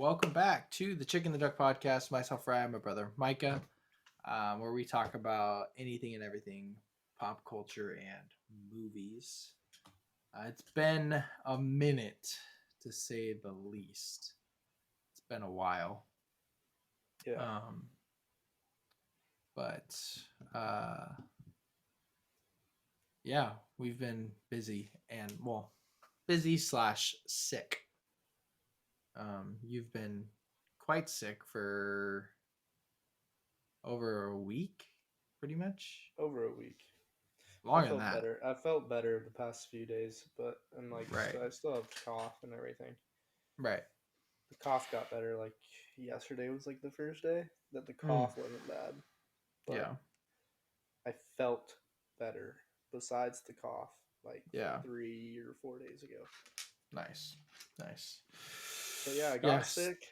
Welcome back to the Chicken the Duck podcast. Myself, Ryan, my brother, Micah, where we talk about anything and everything pop culture and movies. It's been a minute, to say the least. It's been a while. Yeah. Um, but uh, yeah, we've been busy and, well, busy slash sick. You've been quite sick for over a week, pretty much. Over a week. I Longer than felt that. better. I felt better the past few days, but I'm like, Right. I still have cough and everything. Right. The cough got better. Like yesterday was like the first day that the Mm. cough wasn't bad, but Yeah. I felt better besides the cough like Yeah. 3 or 4 days ago. Nice. Nice. But yeah, I got Yes. sick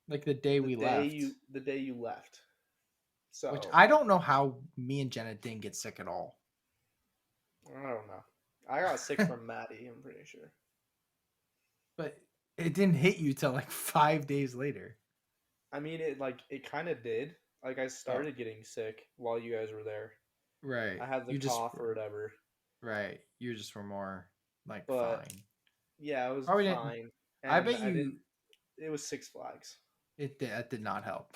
Like the day we left. the day you left. Which So I don't know how me and Jenna didn't get sick at all. I don't know. I got sick from Maddie. I'm pretty sure. But it didn't hit you till like 5 days later. I mean, it kind of did. Like I Oh, started getting sick while you guys were there. right. I had the You just cough or whatever, right. You just were more like but fine. yeah, it was Probably didn't. fine. I And bet I you didn't. It was Six Flags. that did not help.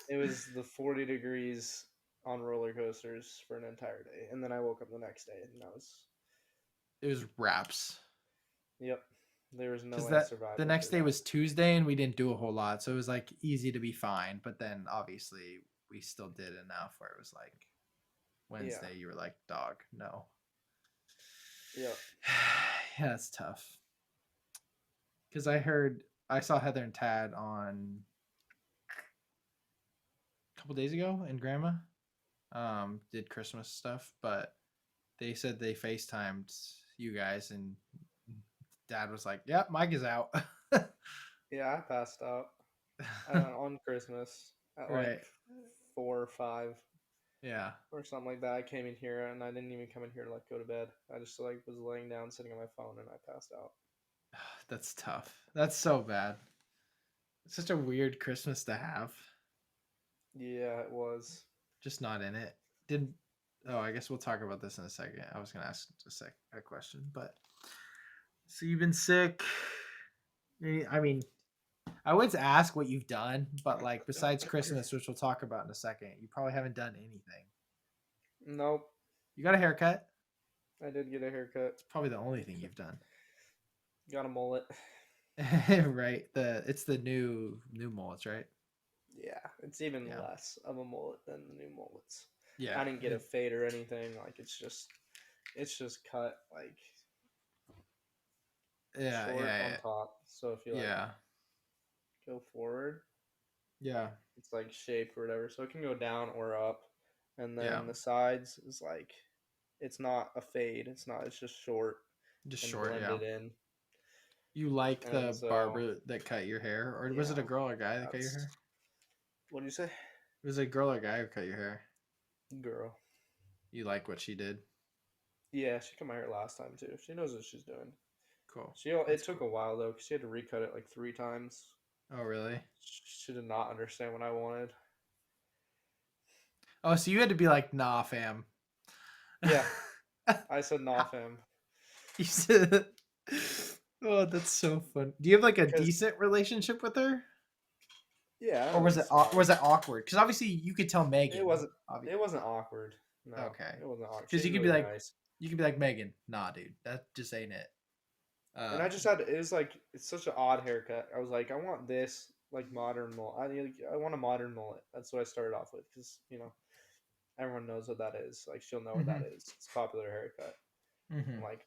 It was the 40 degrees on roller coasters for an entire day, and then I woke up the next day, and that was It was wraps. yep. There was no Because way I the survived next after day that. was Tuesday and we didn't do a whole lot, so it was like easy to be fine. But then obviously we still did enough where it was like Yeah, Wednesday, you were like, dog, no. yep. Yeah, it's tough. Because I saw Heather and Tad on a couple days ago, and Grandma did Christmas stuff, but they said they FaceTimed you guys, and Dad was like, "Yep, Mike is out." Yeah, I passed out on Christmas at like Right. 4 or 5 Yeah. or something like that. I came in here and I didn't even come in here to like go to bed. I just like was laying down, sitting on my phone, and I passed out. That's tough. That's so bad. It's such a weird Christmas to have. Yeah, it was. Just not in it. Didn't. Oh, I guess we'll talk about this in a second. I was gonna ask a question, but so you've been sick. I mean, I would ask what you've done, but like besides Christmas, which we'll talk about in a second, you probably haven't done anything. Nope. You got a haircut. I did get a haircut. It's probably the only thing you've done. Got a mullet. Right. It's the new mullets, right? Yeah, it's even Yeah. less of a mullet than the new mullets. Yeah. I didn't get a fade or anything. Like it's just cut like Yeah. short on Yeah. top. So if you like Yeah. go forward, Yeah. it's like shaped or whatever. So it can go down or up. And Yeah. then the sides is like it's not a fade. It's not. It's just short Just and short. Yeah. blended in. You like And the so barber that cut your hair, or was it yeah, a girl or guy that cut your that's hair? what do you say, It was a girl or guy who cut your hair. girl? You like what she did? Yeah, she cut my hair last time too. She knows what she's doing. Cool. It That's took cool. a while though, because she had to recut it like 3 times. Oh, really? She did not understand what I wanted. Oh, so you had to be like, nah, fam. Yeah, I said nah, fam, You said, oh, that's so fun. Do you have like a because decent relationship with her, yeah, or it was fine. was it awkward? Because obviously you could tell It Megan. wasn't. It wasn't awkward. No, Okay. it wasn't awkward. Because She's really nice. you could be like Megan. Nah, dude, that just ain't it. And I just had it was like it's such an odd haircut. I was like, I want this like modern mullet. I want a modern mullet. That's what I started off with because everyone knows what that is. Like she'll know what Mm-hmm. that is. It's a popular haircut. Mm-hmm. I'm like,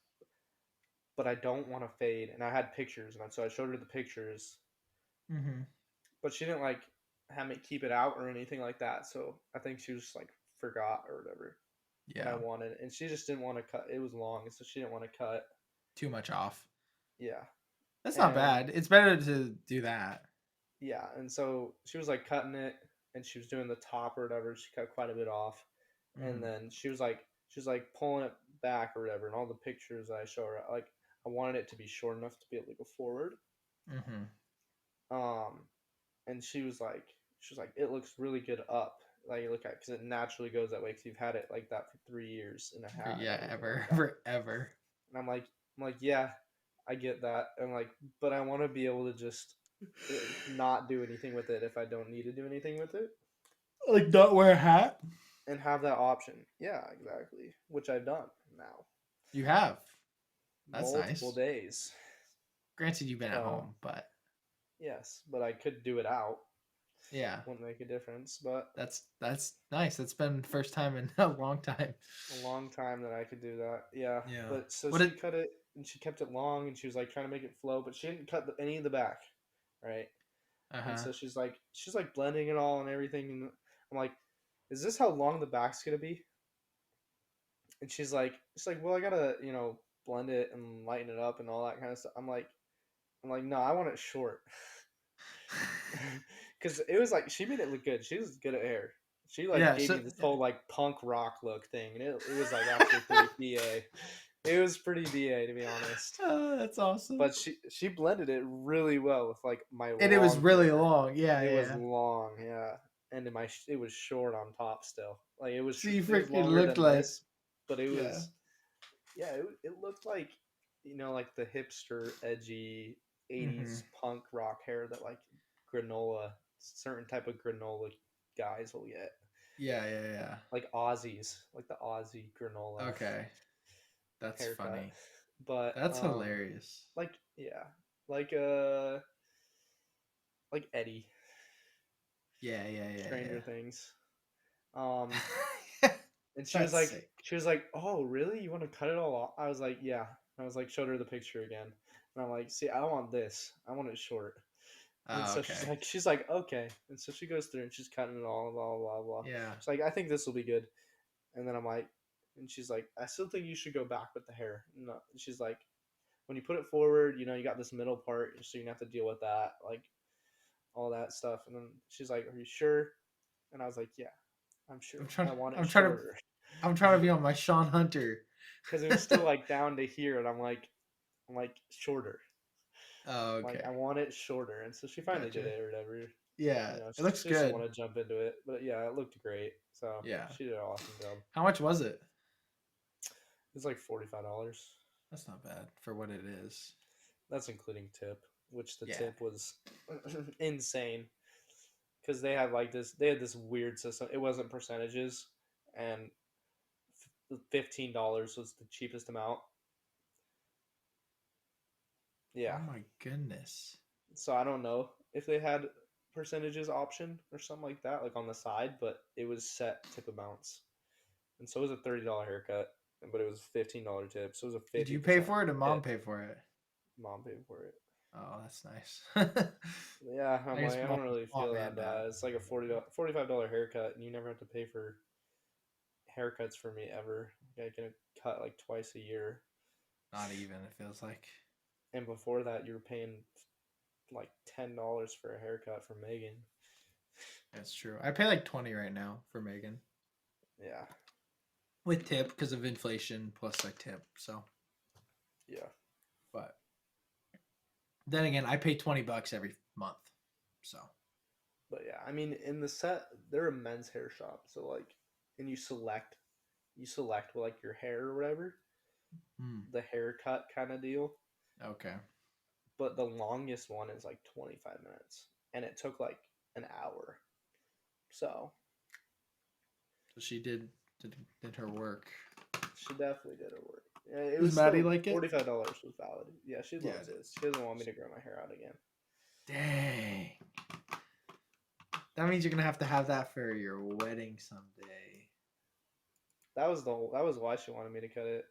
but I don't want to fade. And I had pictures, and so I showed her the pictures, Mm-hmm. but she didn't like have me keep it out or anything like that. So I think she just like forgot or whatever what I Yeah. wanted, and she just didn't want to cut. It was long, so she didn't want to cut. Too much off. Yeah, That's not and bad. It's better to do that. yeah, and so she was like cutting it, and she was doing the top or whatever. She cut quite a bit off, and Mm-hmm. then she was like pulling it back or whatever. And all the pictures I show her, like I wanted it to be short enough to be able to go forward, Mm-hmm. And she was like, it looks really good up. Like you look at, because it naturally goes that way. Because you've had it like that for 3 years in a hat and Yeah, everything ever, like that. forever. And I'm like, yeah, I get that. And like, but I want to be able to just not do anything with it if I don't need to do anything with it, Like not wear a hat. and have that option. Yeah, exactly. Which I've done now, You have. That's multiple nice. days. Granted, you've been at So home, but yes, but I could do it out. yeah, Wouldn't make a difference. But that's nice. That's been first time in a long time. a long time that I could do that. Yeah. Yeah. But so What she it? cut it and she kept it long and she was like trying to make it flow, but she didn't cut any of the back, right? Uh And huh. so she's like blending it all and everything. And I'm like, is this how long the back's gonna be? And she's like, well, I gotta blend it and lighten it up and all that kind of stuff. I'm like, no, I want it short. Because it was like she made it look good. She was good at hair. She like Yeah. gave So me this whole like punk rock look thing, and it was like actually pretty ba. It was pretty ba, to be honest. that's awesome. But she blended it really well with like my And it was long really hair. long. Yeah, It was yeah. long, yeah, and it was short on top still. Like So you it was freaking longer looked than like this, but it yeah. was yeah, it looked like like the hipster edgy Mm-hmm. 80s punk rock hair that like granola certain type of granola guys will get, Yeah, yeah, yeah. like Aussies, like the Aussie granola Okay, that's haircut. funny. But That's hilarious. like yeah, like like Eddie, Yeah, yeah, Stranger yeah, Things. um yeah. and That's sick. she was like, oh really, you want to cut it all off? I was like, yeah. I was like, showed her the picture again, and I'm like, see, I want this, I want it short. And Oh, so okay. she's like, okay. And so she goes through and she's cutting it all, blah, blah, blah. Yeah. She's like, I think this will be good. And then I'm like, and she's like, I still think you should go back with the hair. No, she's like, when you put it forward, you got this middle part, so you have to deal with that, like all that stuff. And then she's like, are you sure? And I was like, yeah, I'm sure. I'm trying. I want it I'm trying to. shorter. I'm trying to be on my Sean Hunter. Because it was still like down to here, and I'm like shorter. Oh, Like okay. I want it shorter, and so she finally did Gotcha. it or whatever. Yeah, it looks She just didn't good. want to jump into it, but yeah, it looked great. So Yeah. she did an awesome job. How much was it? It's like $45. That's not bad for what it is. That's including tip, which the Yeah. tip was insane because they had like this. They had this weird system. It wasn't percentages, and $15 was the cheapest amount. Yeah. Oh my goodness. So I don't know if they had percentages option or something like that, like on the side, but it was set tip amounts. And so it was a $30 haircut, but it was a $15 tip. So it was a 50%. Did you pay for it or mom tip. pay for it? Mom paid for it. Oh, that's nice. Yeah, I'm like, I don't really feel mom that and dad. bad. It's like a $45 haircut, and you never have to pay for haircuts for me ever. I get a cut like twice a year. Not even, it feels like. And before that, you were paying like $10 for a haircut for Megan. That's true. I pay like 20 right now for Megan. Yeah. With tip because of inflation plus like tip. So Yeah. but then again, I pay $20 every month. So But yeah, I mean, in the set, they're a men's hair shop. So like, and you select with like your hair or whatever, the haircut kind of deal. Okay. But the longest one is like 25 minutes, and it took like an hour. So she did her work. she definitely did her work. Yeah, it Does was Maddie still, like it? $45 was valid. Yeah, she loves it. She doesn't want me to grow my hair out again. Dang. That means you're gonna have to have that for your wedding someday. That was why she wanted me to cut it.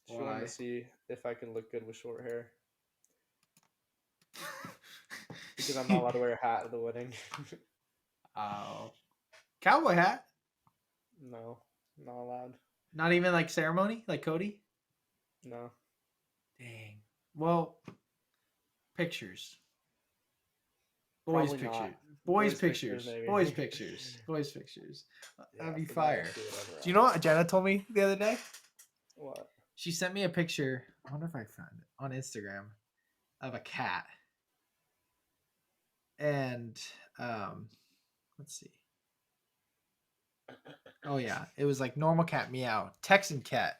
She Why? wanted to see if I could look good with short hair. Because I'm not allowed to wear a hat at the wedding. Oh. Cowboy hat? No, not allowed. Not even like ceremony, like Cody? No. Dang. Well, pictures. Boys Probably pictures. not. Boys pictures. maybe. Boys pictures. Boys pictures. That'd be for that, fire. I'll do whatever Do you know else. what Jenna told me the other day? What? She sent me a picture. I wonder if I found it on Instagram of a cat. and let's see. Oh yeah, it was like normal cat meow, Texan cat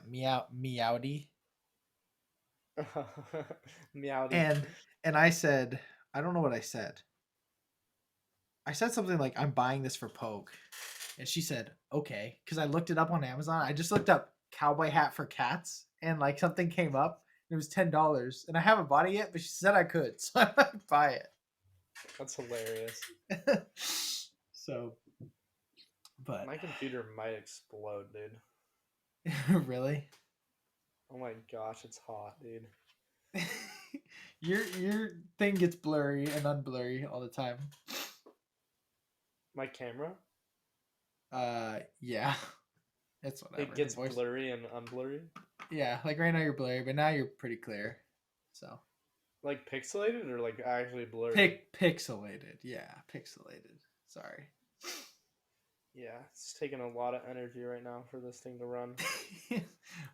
meow meowdy, Meowdy. and I said, I don't know what I said. I said something like, I'm buying this for Poke. And she said, okay. Because I looked it up on Amazon. I just looked up cowboy hat for cats and like something came up. And it was $10. And I haven't bought it yet, but she said I could. So I might buy That's hilarious. it. So, but My computer might explode, dude. really? Oh my gosh, it's hot, dude. Your thing gets blurry and unblurry all the time. My camera? Yeah. It's whatever. It gets blurry and unblurry? Yeah, like right now you're blurry, but now you're pretty clear. So Like pixelated or like actually blurry? pixelated. Yeah, pixelated. Sorry. Yeah, it's taking a lot of energy right now for this thing to run.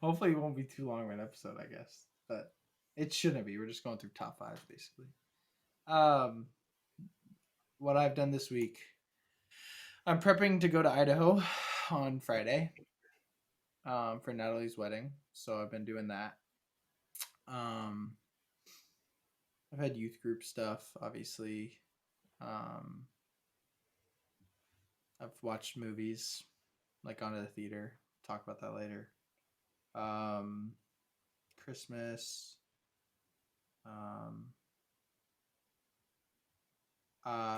Hopefully it won't be too long of an episode, I guess. But it shouldn't be. We're just going through top 5 basically. Um what I've done this week. I'm prepping to go to Idaho on Friday. For Natalie's wedding. So I've been doing that. Um I've had youth group stuff, obviously. Um I've watched movies, like gone to the theater. Talk about that later. Um, Christmas. Um,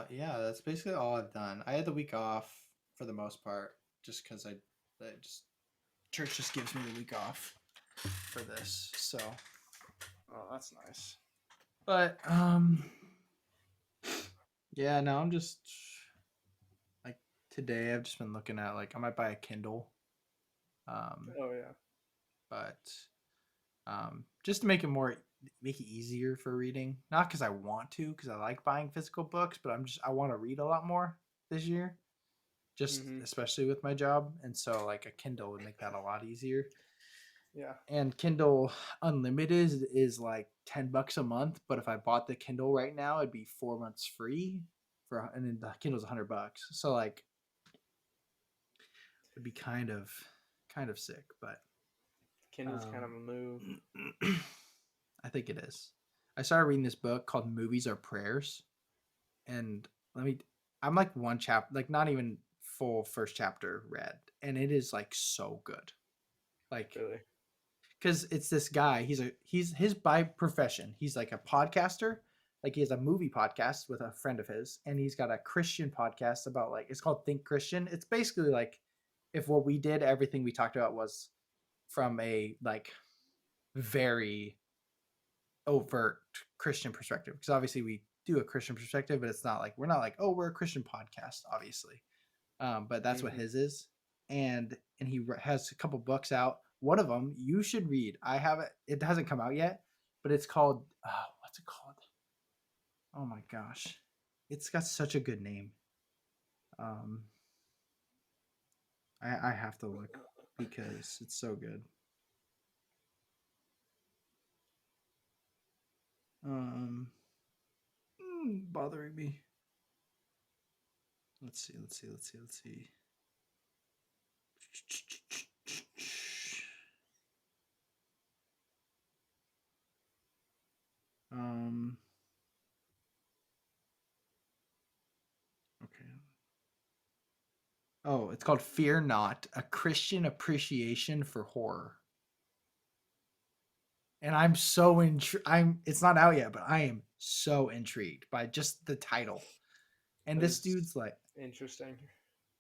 yeah, that's basically all I've done. I had the week off for the most part, just because I just church just gives me the week off for this. So, Oh, that's nice. but yeah, now I'm just like today. I've just been looking at like I might buy a Kindle. Oh yeah. But just to make it easier for reading. Not because I want to, because I like buying physical books, but I want to read a lot more this year, just especially with my job, and so like a Kindle would make that a lot easier. Yeah. And Kindle Unlimited is like $10 a month, but if I bought the Kindle right now, it'd be 4 months free and then the Kindle's $100. So like, it'd be kind of sick, but Kindle's kind of a move. I think it is. I started reading this book called Movies Are Prayers. And I'm like one chapter, like not even full first chapter read. And it is like so good. Like, Really? because it's this guy, he's his by profession, he's like a podcaster. Like he has a movie podcast with a friend of his, and he's got a Christian podcast about like, it's called Think Christian. It's basically like if what we did, everything we talked about was from a like very overt Christian perspective, because obviously we do a Christian perspective, but it's not like we're a Christian podcast, obviously. But that's what his is, and he has a couple books out. One of them you should read. I have it. It hasn't come out yet, but it's called what's it called? Oh my gosh, it's got such a good name. Um, I have to look because it's so good. Um, bothering me. Let's see. Um. Okay. Oh, it's called Fear Not: A Christian Appreciation for Horror. And I'm so it's not out yet, but I am so intrigued by just the title. And That this is dude's like interesting.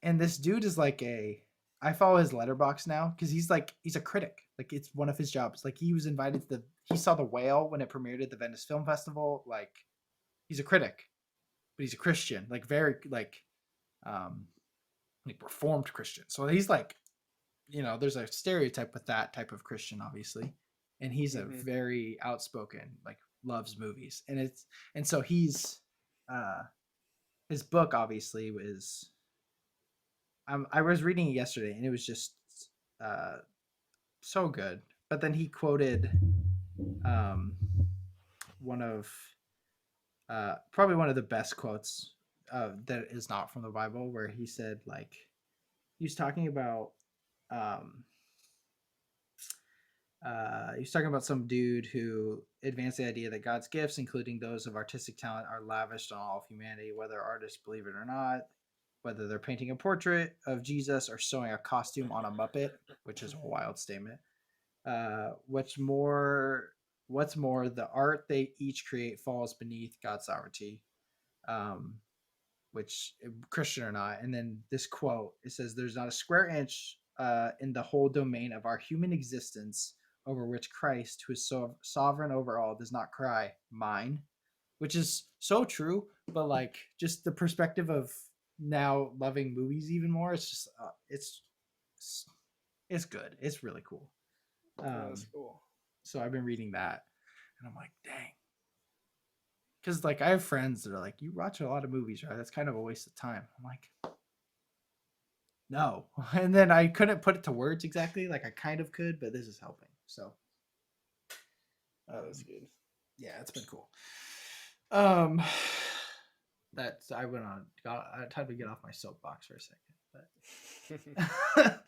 and this dude is like I follow his letterbox now because he's a critic. Like it's one of his jobs. Like he was invited to he saw The Whale when it premiered at the Venice Film Festival. Like he's a critic, but he's a Christian, like very um like reformed Christian. So he's like, there's a stereotype with that type of Christian, obviously. And he's a very outspoken, like loves movies. And so he's his book obviously was I was reading it yesterday and it was just uh so good. But then he quoted um one of Probably one of the best quotes that is not from the Bible, where he said, like, he was talking about um, he's talking about some dude who advanced the idea that God's gifts, including those of artistic talent, are lavished on all of humanity, whether artists believe it or not, whether they're painting a portrait of Jesus or sewing a costume on a Muppet, which is a wild statement. What's more, the art they each create falls beneath God's sovereignty, um, which Christian or not. And then this quote, it says, "There's not a square inch in the whole domain of our human existence over which Christ, who is so sovereign over all, does not cry, mine," which is so true. But like, just the perspective of now loving movies even more, it's just it's good. It's really cool. Yeah, that's Um, cool. so I've been reading that, and I'm like, dang. Because like I have friends that are like, you watch a lot of movies, right? That's kind of a waste of time. I'm like, no. And then I couldn't put it to words exactly. Like I kind of could, but this is helping. So That's good. yeah, it's been cool. Um, that's I went on. I tried to get off my soapbox for a second, but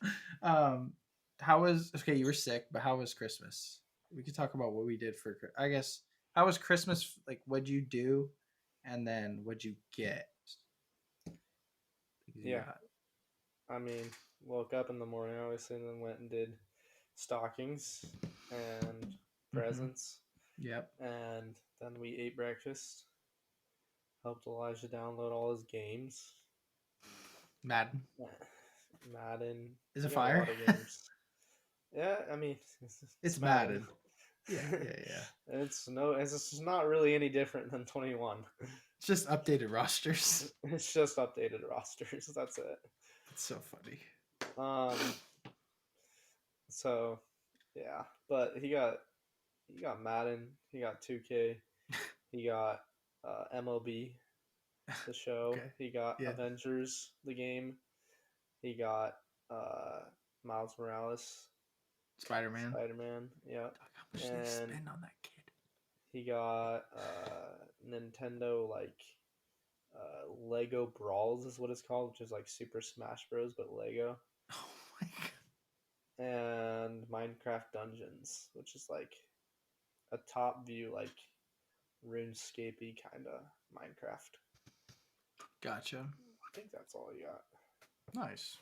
how was okay? You were sick, but how was Christmas? We could talk about what we did for. I guess how was Christmas? Like, what'd you do, and then what'd you get? Because you Yeah, got I mean, woke up in the morning obviously, and then went and did stockings and presents, Yep. and then we ate breakfast. Helped Elijah download all his games. Madden. Madden. Is He it got a fire? lot of games. Yeah, I mean, It's Madden. Madden. Yeah. It's no, it's just not really any different than 21. It's just updated rosters. It's just updated rosters. That's it. It's so funny. Um. So, yeah, but he got Madden. He got 2K. He got MLB, the show. Okay. He got Yeah. Avengers, the game. He got uh, Miles Morales, Spider Man. Spider Man. Yeah, How much did they and spend on that kid? he got Nintendo Lego Brawls is what it's called, which is like Super Smash Bros. But Lego, Oh my god. and Minecraft Dungeons, which is like a top view like RuneScapey kind of Minecraft. Gotcha. I think that's all he got. Nice.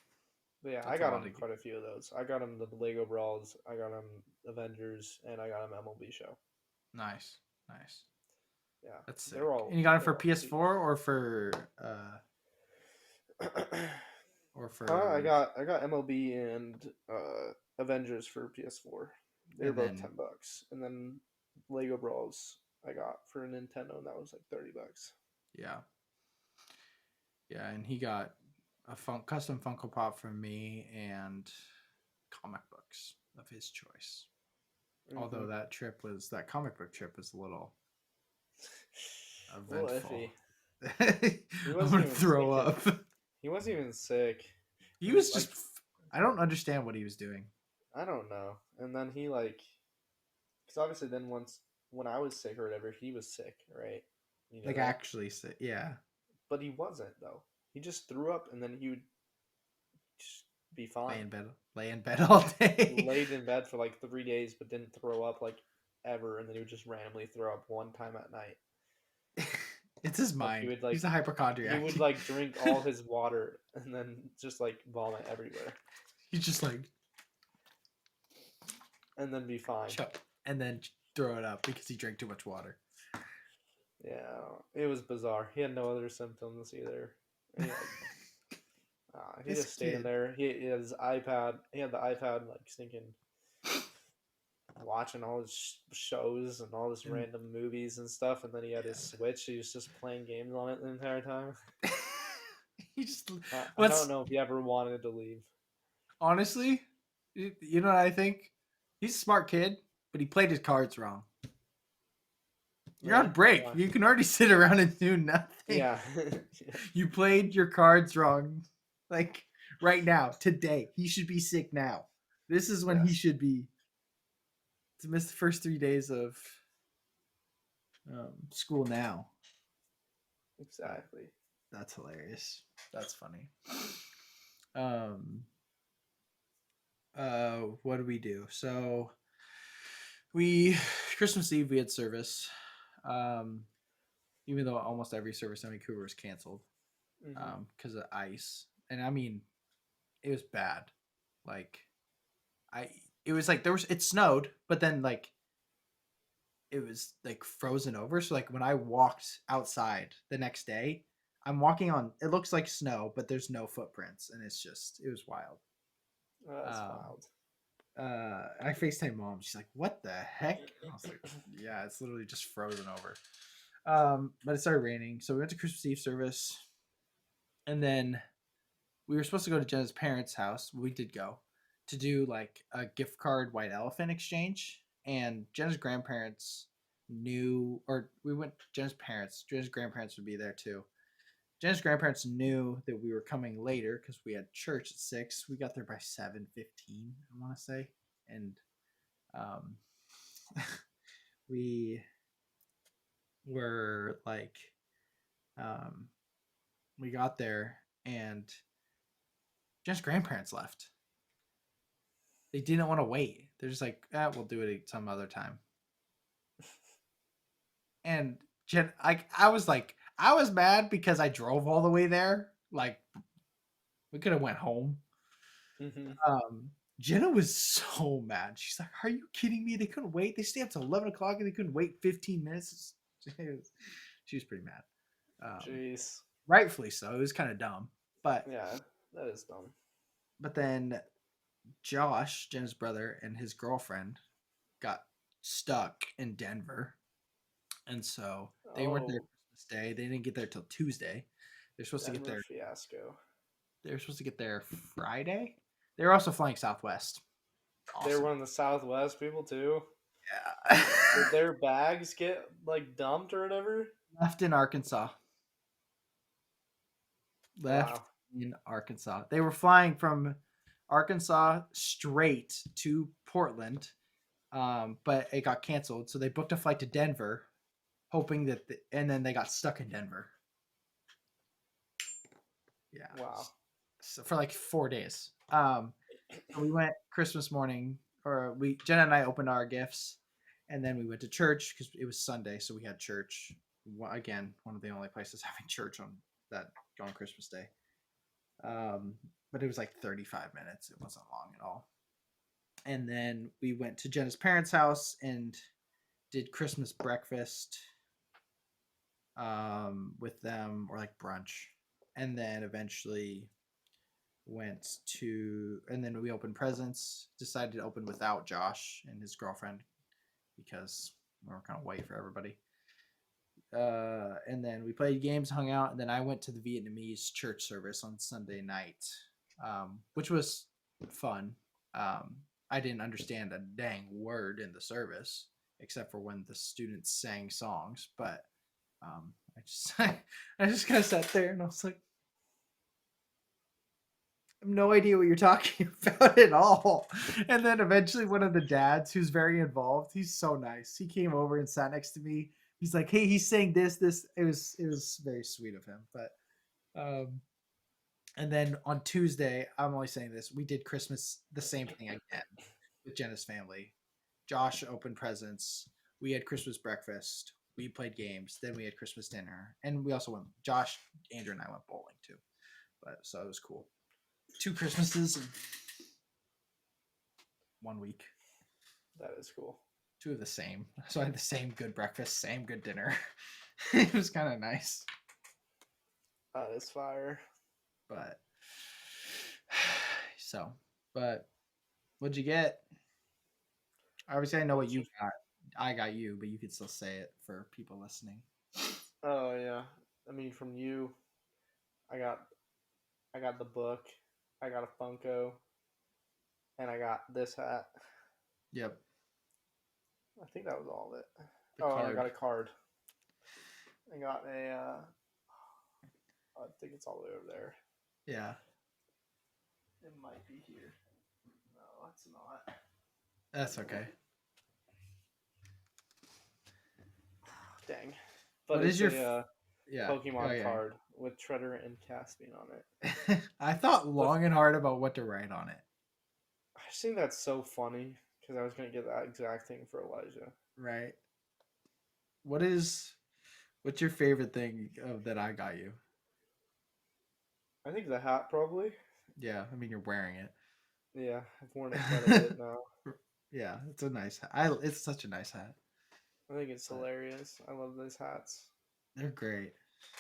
But yeah, That's I a got lot him of. quite a few of those. I got him the Lego Brawls, I got him Avengers, and I got him MLB Show. Nice. Nice. Yeah, That's sick. they're all. And you got it They're for all PS4 or for I got MLB and Avengers for PS4. They were and both then $10, and then Lego Brawls I got for a Nintendo, and that was like $30. yeah. Yeah, and he got a custom Funko Pop from me and comic books of his choice. Mm-hmm. Although that comic book trip was a little A little eventful. iffy. I'm gonna throw up. He wasn't even sick. He was just. I don't understand what he was doing. I don't know. And then he because obviously then once when I was sick or whatever, he was sick, right? You know Like that? actually sick. Yeah. But he wasn't though. He just threw up, and then he would just be fine. Lay in bed all day. Laid in bed for like 3 days, but didn't throw up like ever, and then he would just randomly throw up one time at night. It's his mind. He would He's a hypochondriac. He would like drink all his water and then just like vomit everywhere. He's just like, and then be fine. And then throw it up because he drank too much water. Yeah, it was bizarre. He had no other symptoms either. He just stayed in there. He had his iPad. He had the iPad like stinking, watching all his shows and all his random movies and stuff. And then he had his Switch. He was just playing games on it the entire time. He just. I don't know if he ever wanted to leave. Honestly, you know what I think? He's a smart kid, but he played his cards wrong. You're on break. Yeah. You can already sit around and do nothing. Yeah. You played your cards wrong. Like right now, today. He should be sick now. This is when he should be. To miss the first 3 days of school now. Exactly. That's hilarious. That's funny. What did we do? So we Christmas Eve we had service. Um, even though almost every service in Vancouver was canceled Mm-hmm. because of ice, and I mean it was bad. Like I, it was like it snowed, but then like it was like frozen over. So like when I walked outside the next day, I'm walking on. It looks like snow, but there's no footprints, and it was wild. Oh, that's Um, wild. I FaceTime mom. She's like, "What the heck?" And I was like, "Yeah, it's literally just frozen over." But it started raining, so we went to Christmas Eve service, and then we were supposed to go to Jenna's parents' house. We did go to do like a gift card white elephant exchange, and Jenna's grandparents knew, or we went. Jenna's parents, Jenna's grandparents would be there too. Jenna's grandparents knew that we were coming later because we had church at 6. We got there by 7:15, I want to say, and um, we were like, um, we got there and Jen's grandparents left. They didn't want to wait. They're just like, we'll do it some other time. And Jen, I was like, I was mad because I drove all the way there. Like, we could have went home. Mm-hmm. Jenna was so mad. She's like, "Are you kidding me? They couldn't wait. They stayed up till 11 o'clock and they couldn't wait 15 minutes." She was pretty mad. Um, Jeez. Rightfully so. It was kind of dumb, but Yeah, that is dumb. then Josh, Jen's brother, and his girlfriend got stuck in Denver, and so they weren't there Oh, Christmas Day. They didn't get there till Tuesday. They're supposed to get Denver there. fiasco. They were supposed to get there Friday. They were also flying Southwest. They're Awesome. one of the Southwest people too. Yeah. Did their bags get like dumped or whatever? Left in Arkansas. Left Wow. in Arkansas. They were flying from Arkansas straight to Portland, but it got canceled. So they booked a flight to Denver, hoping that, and then they got stuck in Denver. Yeah, Wow. so for like 4 days. So we went Christmas morning, or Jenna and I opened our gifts, and then we went to church because it was Sunday, so we had church. Again, one of the only places having church on Christmas Day. But it was like 35 minutes. It wasn't long at all. And then we went to Jenna's parents' house and did Christmas breakfast with them, or like brunch. And then eventually and then we opened presents. Decided to open without Josh and his girlfriend because we were kind of waiting for everybody. And then we played games, hung out, and then I went to the Vietnamese church service on Sunday night, which was fun. I didn't understand a dang word in the service except for when the students sang songs, but I just I just kind of sat there and I was like, I have no idea what you're talking about at all. And then eventually one of the dads who's very involved, he's so nice. He came over and sat next to me. He's like, "Hey, he's saying this." It was very sweet of him. But and then on Tuesday, I'm only saying this, we did Christmas the same thing again with Jenna's family. Josh opened presents. We had Christmas breakfast. We played games. Then we had Christmas dinner, and we also went. Josh, Andrew, and I went bowling too. But so it was cool. 2 Christmases in 1 week. That is cool. 2 of the same. So I had the same good breakfast, same good dinner. It was kind of nice. That is fire. But so, but what'd you get? Obviously, I know what you got. I got you, but you could still say it for people listening. Oh yeah. I mean, from you, I got, I got the book, I got a Funko, and I got this hat. Yep. I think that was all of it. The Oh, and I got card. a card. I got a. I think it's all the way over there. Yeah. It might be here. No, it's not. That's okay. Dang. But What it's is your a Yeah. Oh Pokemon yeah. card with Treader and Caspian on it. I thought The long and hard about what to write on it. I just think that's so funny because I was gonna get that exact thing for Elijah. Right. What is what's your favorite thing of that I got you? I think the hat probably. Yeah, I mean you're wearing Yeah, I've worn it quite a it. bit now. Yeah, it's a nice hat. It's such a nice hat. I think it's But hilarious. I love these hats. they're great.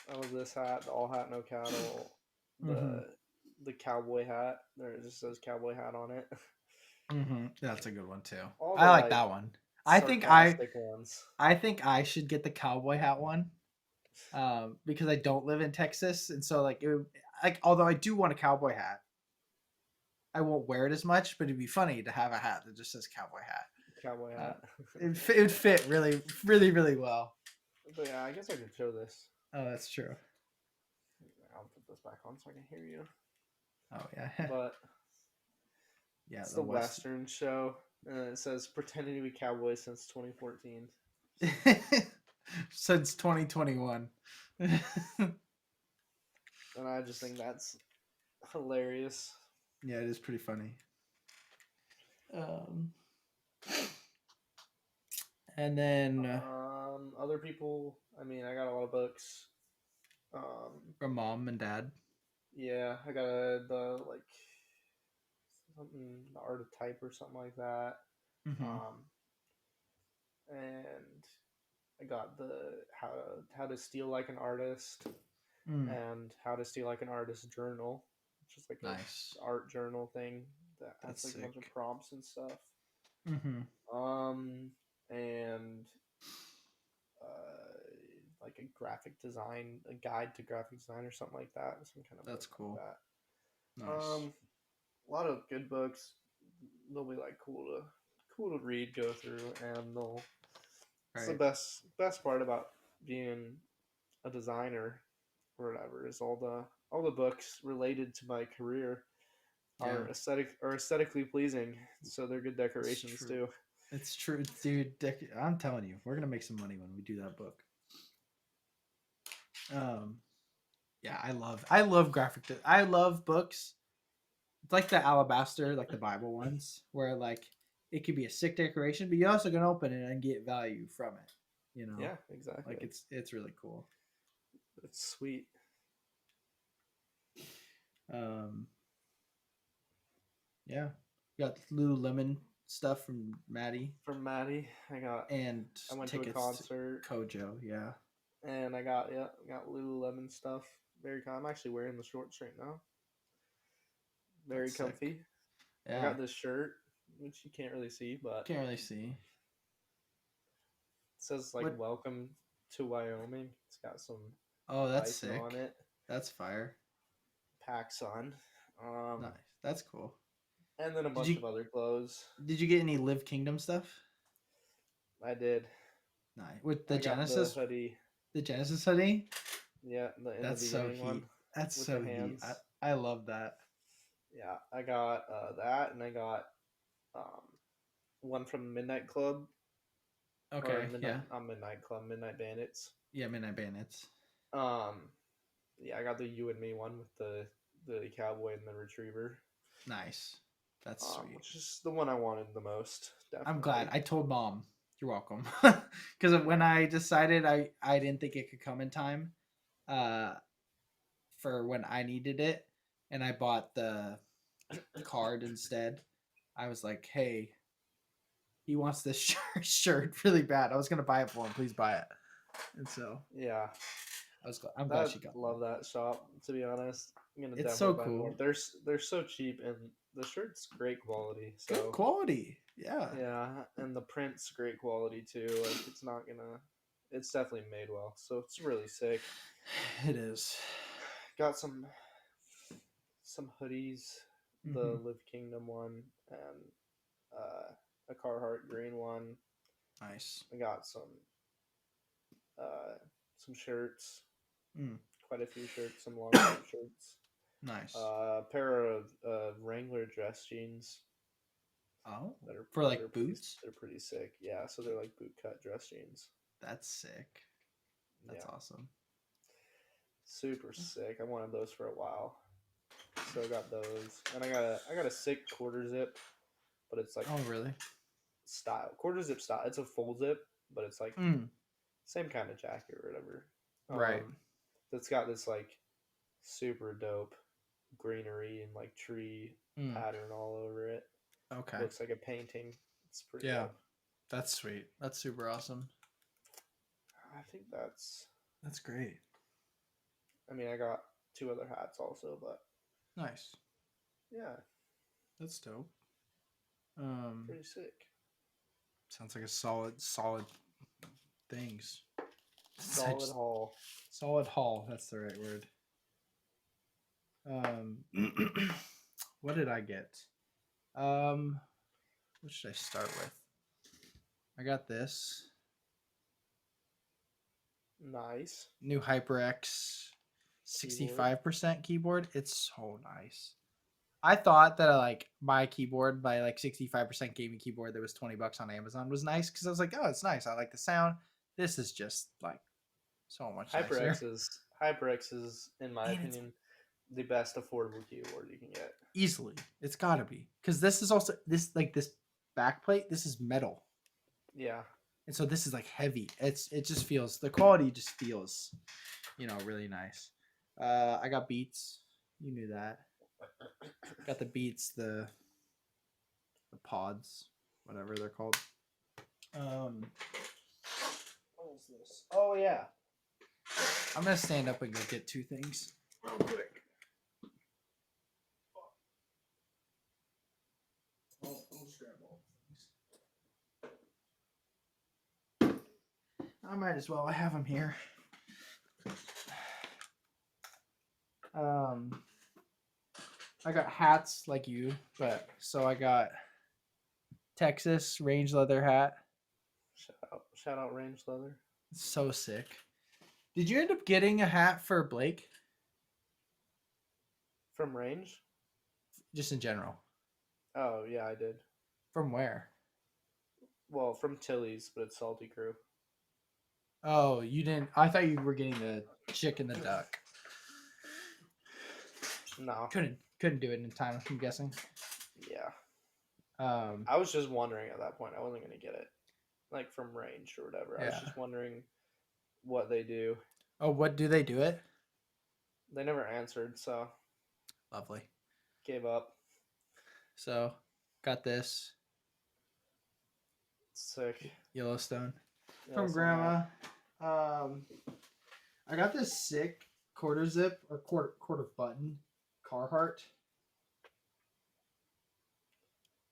I love this hat, the all hat no cattle, Mm-hmm. the cowboy hat. There it just says cowboy hat on it. Mm-hmm. That's a good one too. All the I like like that one. I think I sarcastic ones. I think I should get the cowboy hat one. Because I don't live in Texas, and so like although I do want a cowboy hat, I won't wear it as much, but it'd be funny to have a hat that just says cowboy hat. Cowboy hat. It would fit really, really, really well. But yeah, I guess I could show this. Oh, that's true. I'll put this back on so I can hear you. Oh yeah, But yeah. it's The the West Western show. And it says pretending to be cowboy since 2014. since 2021. And I just think that's hilarious. Yeah, it is pretty funny. Um, and then Other people, I mean, I got a lot of books. from mom and dad. Yeah, I got the like something, the art of type or something like that. Mm-hmm. Um, and I got the how to steal like an artist Mm, and how to steal like an artist journal, which is like nice. a art journal thing that has That's like a bunch of sick. prompts and stuff. Mm-hmm. And like a graphic design, a guide to graphic design or something like that, some kind of That's book like cool. that. Nice. A lot of good books. They'll be like cool to read, go through, and they'll. It's the Right. best part about being a designer or whatever is all the books related to my career Yeah. are aesthetically pleasing, so they're good It's decorations true. too. It's true, dude. I'm telling you, we're gonna make some money when we do that book. Um, yeah, I love I love books. It's like the alabaster, like the Bible ones, where like it could be a sick decoration, but you also can open it and get value from it. You know, Yeah, exactly. like it's really cool. It's sweet. Um, yeah, got Lululemon stuff from Maddie From Maddie, and I went to a tickets to concert Kojo. Yeah, and got Lululemon stuff. Very I'm actually wearing the shorts right now. Very that's sick. comfy. I Yeah, got this shirt, which you can't really see, but can't really see it says like what. "Welcome to Wyoming." It's got some Oh, that's bison on sick. it, That's fire. packs on, Nice. That's cool. and then a Did bunch you of other clothes. did you get any Live Kingdom stuff? I did. Nice. With I got The Genesis hoodie. yeah, in the That's so beginning one heat. That's with the so heat. hands. I love that. Yeah, I got that, and I got um, one from Midnight Club or Okay. Midnight Yeah. not Midnight Club, Midnight Bandits. Yeah. Midnight Bandits. Um, yeah, I got the You and Me one with the cowboy and the retriever. Nice. That's sweet. Which is the one I wanted the most, I'm glad. definitely. I told mom. You're welcome. Because when I decided I didn't think it could come in time, uh, for when I needed it, and I bought the card instead. I was like, hey, he wants this shirt really bad. I was gonna buy it for him. Please buy it. And so Yeah, I'm glad that she got one. love that shop. To be honest, I'm gonna It's so definitely buy more. cool. They're so cheap and the shirt's great quality. Good So quality. Yeah. yeah, and the print's great quality too. Like it's definitely made well. So it's really sick. It is. Got some hoodies, the Mm-hmm. Live Kingdom one and a Carhartt green one. Nice. I got some shirts, Mm. quite a few shirts, some long sleeve shirts. Nice. A pair of Wrangler dress jeans Oh, that are for like boots. they're pretty sick. Yeah, so they're like boot cut dress jeans. That's sick. That's Yeah, awesome. Super sick. I wanted those for a while. So I got those. And I got a sick quarter zip, but it's like Oh, really? style. Quarter zip style. It's a full zip, but it's like Mm, same kind of jacket or whatever. right. That's got this like super dope greenery and like tree Mm, pattern all over it. okay. Looks like a painting. It's pretty Yeah, dope. that's sweet. That's super awesome. I think that's. That's great. I mean, I got two other hats also, but Nice. yeah, That's dope. pretty sick. Sounds like a solid things. Solid haul. Solid haul. That's the right word. What did I get? What should I start with? I got this Nice. new HyperX 65% keyboard. It's so nice. I thought that like my keyboard, my like 65% gaming keyboard that was $20 on Amazon was nice because I was like, oh, it's nice. I like the sound. This is just like so much nicer. HyperX is, in my And it's opinion, the best affordable keyboard you can get. easily. It's gotta be. Because this is also this backplate, this is metal. Yeah. And so this is like heavy. It just feels the quality just feels, really nice. I got Beats. You knew that. Got the Beats, the pods, whatever they're called. What is this? Oh yeah. I'm gonna stand up and go get two things real quick. I'll just grab all the things. I might as well. I have them here. I got hats like you, but so I got Texas range leather hat. Shout out Range Leather. It's so sick. Did you end up getting a hat for Blake? From Range? Just in general. Oh yeah, I did. From where? Well, from Tilly's, but it's Salty Crew. Oh, you didn't. I thought you were getting the chick and the duck. No. Couldn't do it in time. I'm guessing. Yeah. Um. I was just wondering at that point. I wasn't gonna get it, like from Range or whatever. I was Yeah. just wondering what they do. Oh, what do they do it? They never answered, so Lovely. gave up. So, got this Sick. Yellowstone Yeah, from so Grandma. I got this sick quarter zip or quarter button Carhartt.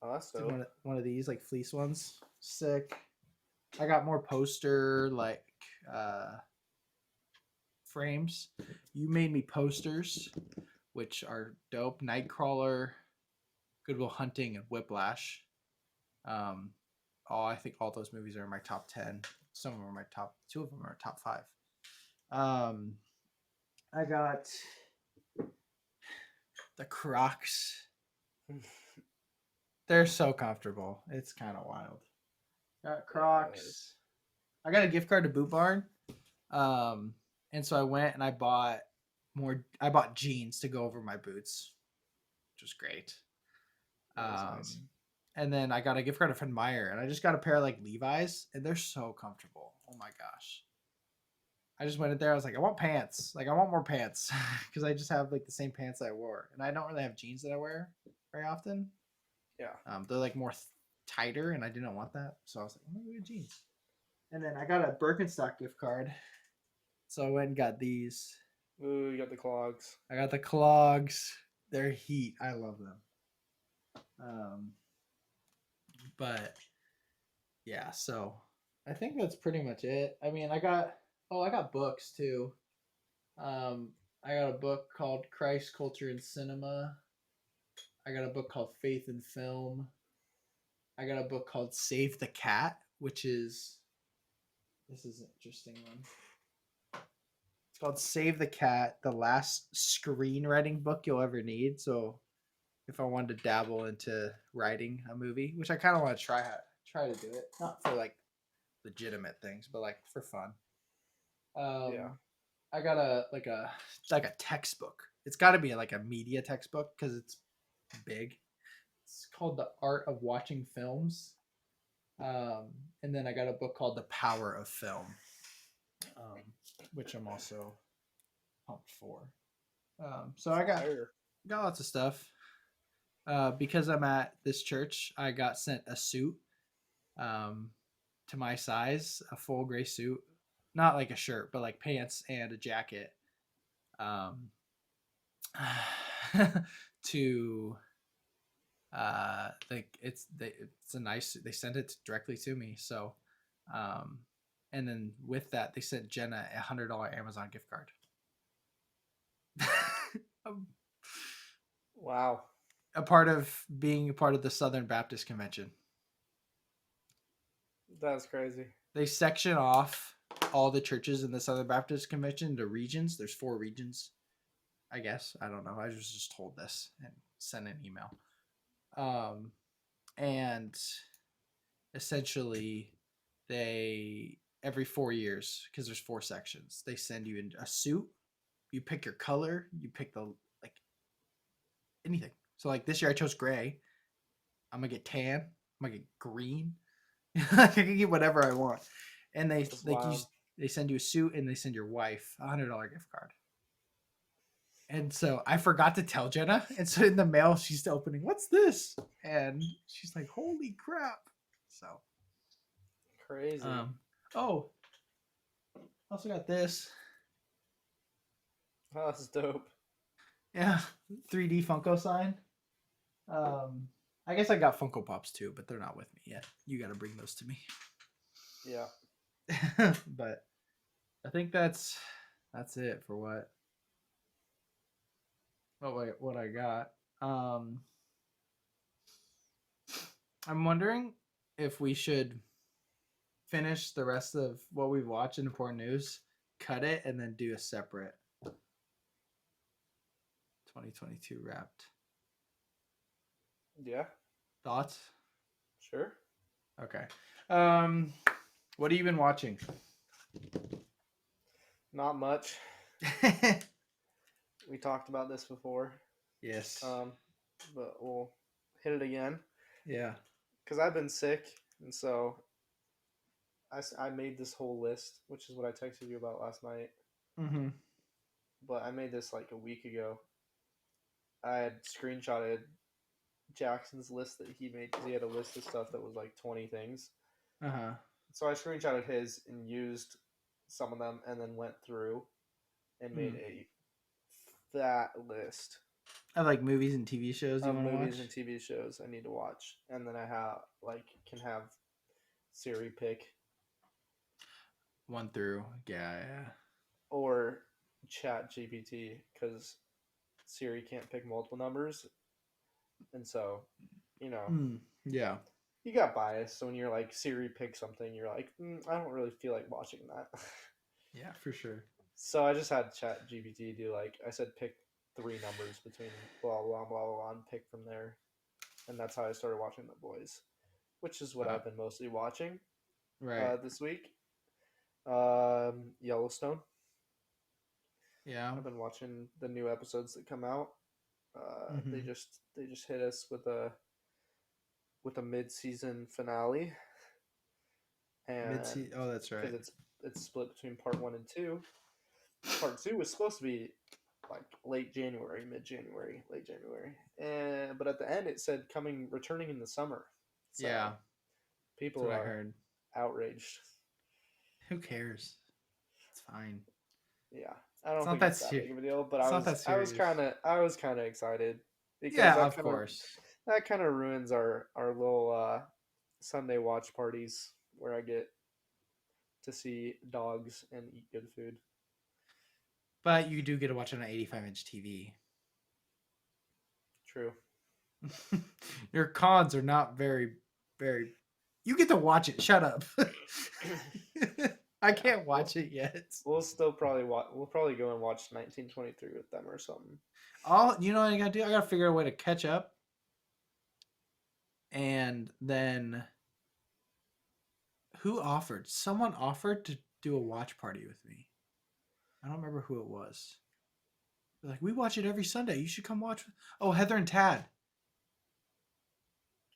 Oh, that's It's dope. one of these like fleece ones. Sick. I got more poster like frames. You made me posters, which are dope. Nightcrawler, Goodwill Hunting, and Whiplash. I think all those movies are in my top 10. Some of them are my top. Two of them are top 5. I got the Crocs. They're so comfortable. It's kind of wild. Got Crocs. I got a gift card to Boot Barn. And so I went and I bought jeans to go over my boots, which was great. Nice. And then I got a gift card to Fred Meyer, and I just got a pair of like Levi's, and they're so comfortable. Oh my gosh. I just went in there. I was like, I want pants. Like, I want more pants because I just have like the same pants I wore, and I don't really have jeans that I wear very often. Yeah. They're like more tighter, and I didn't want that, so I was like, I'm gonna get jeans. And then I got a Birkenstock gift card, so I went and got these. Ooh, you got the clogs. I got the clogs. They're heat. I love them. But yeah, so I think that's pretty much it. I mean, I got books too. I got a book called Christ, Culture, and Cinema. I got a book called Faith and Film. I got a book called Save the Cat, this is an interesting one. It's called Save the Cat, the last screenwriting book you'll ever need. So if I wanted to dabble into writing a movie, which I kind of want to try to do it, not for like legitimate things, but like for fun. Yeah. I got a textbook. It's got to be like a media textbook because it's big. It's called The Art of Watching Films. Um, and then I got a book called The Power of Film, um, which I'm also pumped for. So I Fire. got lots of stuff. Because I'm at this church, I got sent a suit um, to my size, a full gray suit, not like a shirt, but like pants and a jacket. Um, to like it's a nice. They sent it directly to me. So, um, and then with that, they sent Jenna $100 Amazon gift card. Um, Wow. being a part of the Southern Baptist Convention. That's crazy. They section off all the churches in the Southern Baptist Convention into regions. There's 4 regions, I guess. I don't know. I was just told this and sent an email. And essentially, they every 4 years, because there's 4 sections, they send you in a suit. You pick your color. You pick the like anything. So like this year, I chose gray. I'm gonna get tan. I'm gonna get green. I can get whatever I want. And they That's like you wild. they send you a suit and they send your wife $100 gift card. And so I forgot to tell Jenna. And so in the mail, she's opening, what's this? And she's like, holy crap. So, Crazy. oh, also got this. Oh, that's dope. Yeah, 3D Funko sign. I guess I got Funko Pops too, but they're not with me yet. You got to bring those to me. Yeah. But I think that's it for what I got. I'm wondering if we should finish the rest of what we've watched in important news, cut it, and then do a separate 2022 wrapped. Yeah. Thoughts? Sure. Okay. What have you been watching? Not much. We talked about this before. Yes. But we'll hit it again. Yeah. Because I've been sick, and so I made this whole list, which is what I texted you about last night. Mm-hmm. But I made this like a week ago. I had screenshotted Jackson's list that he made because he had a list of stuff that was like 20 things. Uh-huh. So I screenshotted his and used some of them, and then went through and made a fat list Of like movies and TV shows you of want to movies watch? and TV shows I need to watch, and then I can have Siri pick 1 through. Yeah. or Chat GPT because Siri can't pick multiple numbers, and so Yeah. you got bias. So when you're like Siri pick something, you're like, I don't really feel like watching that. Yeah, for sure. So I just had Chat GPT do like I said, pick 3 numbers between blah blah blah blah, and pick from there, and that's how I started watching The Boys, which is what I've been mostly watching Right. this week. Yellowstone. Yeah. I've been watching the new episodes that come out. They Mm-hmm. just hit us with a mid-season finale, and Oh, that's right. because it's split between part 1 and 2. Part 2 was supposed to be like late January, mid January, late January, and but at the end it said returning in the summer. So Yeah. people That's what I are heard. outraged. Who cares? It's fine. Yeah, I It's don't not think that it's that big of a deal, but It's not that I was serious. kind of excited because Yeah, of course. that kind of ruins our little Sunday watch parties where I get to see dogs and eat good food. But you do get to watch it on an 85-inch TV. True. Your cons are not very, very. You get to watch it. Shut up. I can't watch it yet. We'll still probably We'll probably go and watch 1923 with them or something. You know what I gotta do? I gotta figure out a way to catch up, and then who offered? Someone offered to do a watch party with me. I don't remember who it was. They're like, we watch it every Sunday. You should come watch. Oh, Heather and Tad.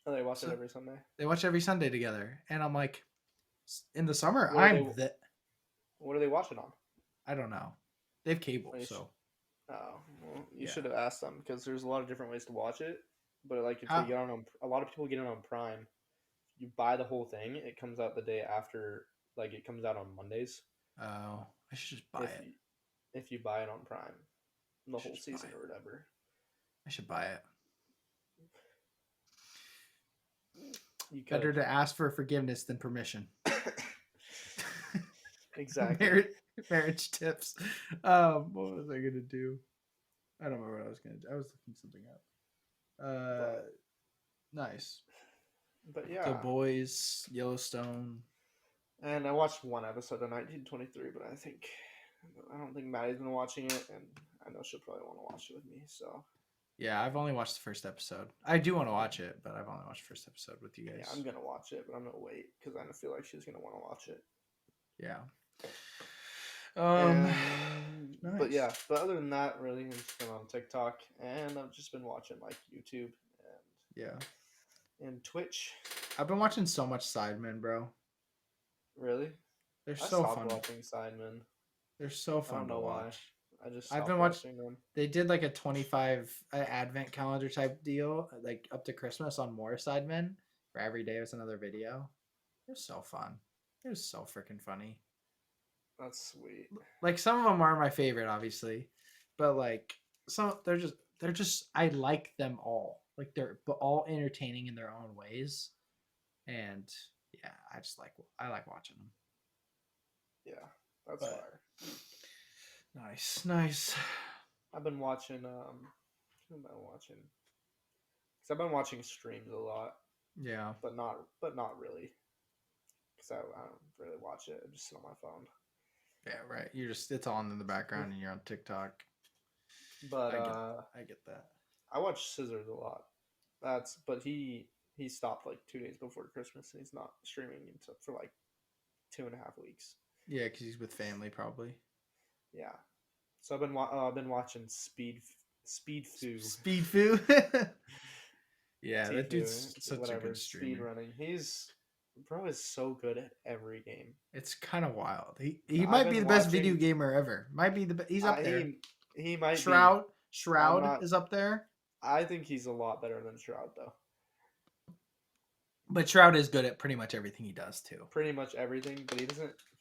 Oh, they watch it So every Sunday. they watch every Sunday together, and I'm like, in the summer, What are they? What are they watching on? I don't know. They have cable, Oh, so well, you yeah. should have asked them because there's a lot of different ways to watch it. But like if How? they get on, a lot of people get it on Prime. You buy the whole thing. It comes out the day after. Like it comes out on Mondays. Oh, I should just buy it. If you buy it on Prime, the I should whole just buy season it. or whatever. I should buy it. You could. Better to ask for forgiveness than permission. Exactly. Marriage tips. What was I gonna do? I don't remember what I was gonna do. I was looking something up. Nice. But yeah. The Boys, Yellowstone. And I watched one episode of 1923, but I don't think Maddie's been watching it, and I know she'll probably want to watch it with me. So yeah, I've only watched the first episode. I do want to watch it, but I've only watched the first episode with you guys. Yeah, I'm gonna watch it, but I'm gonna wait because I feel like she's gonna want to watch it. Yeah. Nice. But yeah, but other than that, really, I've just been on TikTok, and I've just been watching like YouTube and Twitch. I've been watching so much Sidemen, bro. Really? They're so fun. Watching Sidemen. They're so fun. I don't know to why. watch. I've been watching them. They did like a 25 advent calendar type deal, like up to Christmas on more Sidemen. For every day was another video. It was so fun. It was so freaking funny. That's sweet. Like some of them are my favorite, obviously, but like they're just I like them all. Like they're all entertaining in their own ways, and yeah, I like watching them. Yeah, that's fire. Nice. I've been watching. Who am I watching? Because I've been watching streams a lot. Yeah. But not really. Because I don't really watch it. I just sit on my phone. Yeah, right. It's on in the background, and you're on TikTok. But I get that. I watch Scissors a lot. But he stopped like 2 days before Christmas, and he's not streaming for like 2.5 weeks. Yeah, because he's with family probably. Yeah. So I've been watching Speed Foo. Speed Foo. Yeah, that dude's such a good streamer. Speed running. He's so good at every game. It's kind of wild. He might be the best video gamer ever. Might be he's up there. He might Shroud is up there. I think he's a lot better than Shroud though. But Shroud is good at pretty much everything he does too. Pretty much everything, but he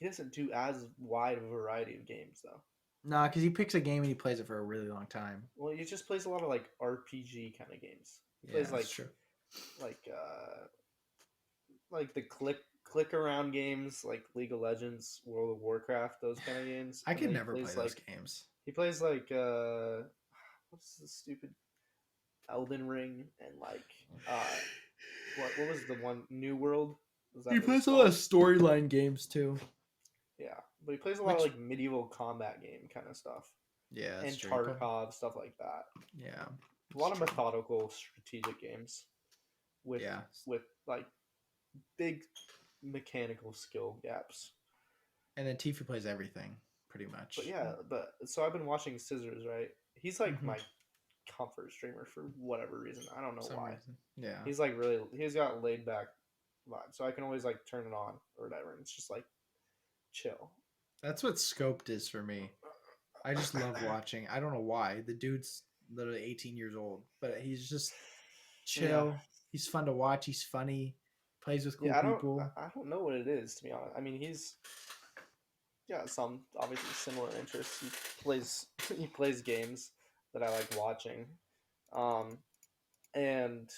doesn't do as wide of a variety of games though. Nah, because he picks a game and he plays it for a really long time. Well, he just plays a lot of like RPG kind of games. He plays like the click around games like League of Legends, World of Warcraft, those kind of games. I could never play those games. He plays like what's the stupid Elden Ring and like what was the one New World? He plays a lot of storyline games too. Yeah, but he plays a lot of like medieval combat game kind of stuff. Yeah, and Tarkov, stuff like that. Yeah, a lot of methodical, strategic games with like big mechanical skill gaps. And then Tifa plays everything pretty much. But so I've been watching Scissors, right? He's like my comfort streamer for whatever reason. I don't know why. Yeah, he's got laid back vibe, so I can always like turn it on or whatever, and it's just like chill. That's what Scoped is for me. I just love watching. I don't know why. The dude's literally 18 years old, but he's just chill. Yeah. He's fun to watch. He's funny. Plays with cool people. I don't know what it is, to be honest. I mean, he's got some obviously similar interests. He plays games that I like watching, and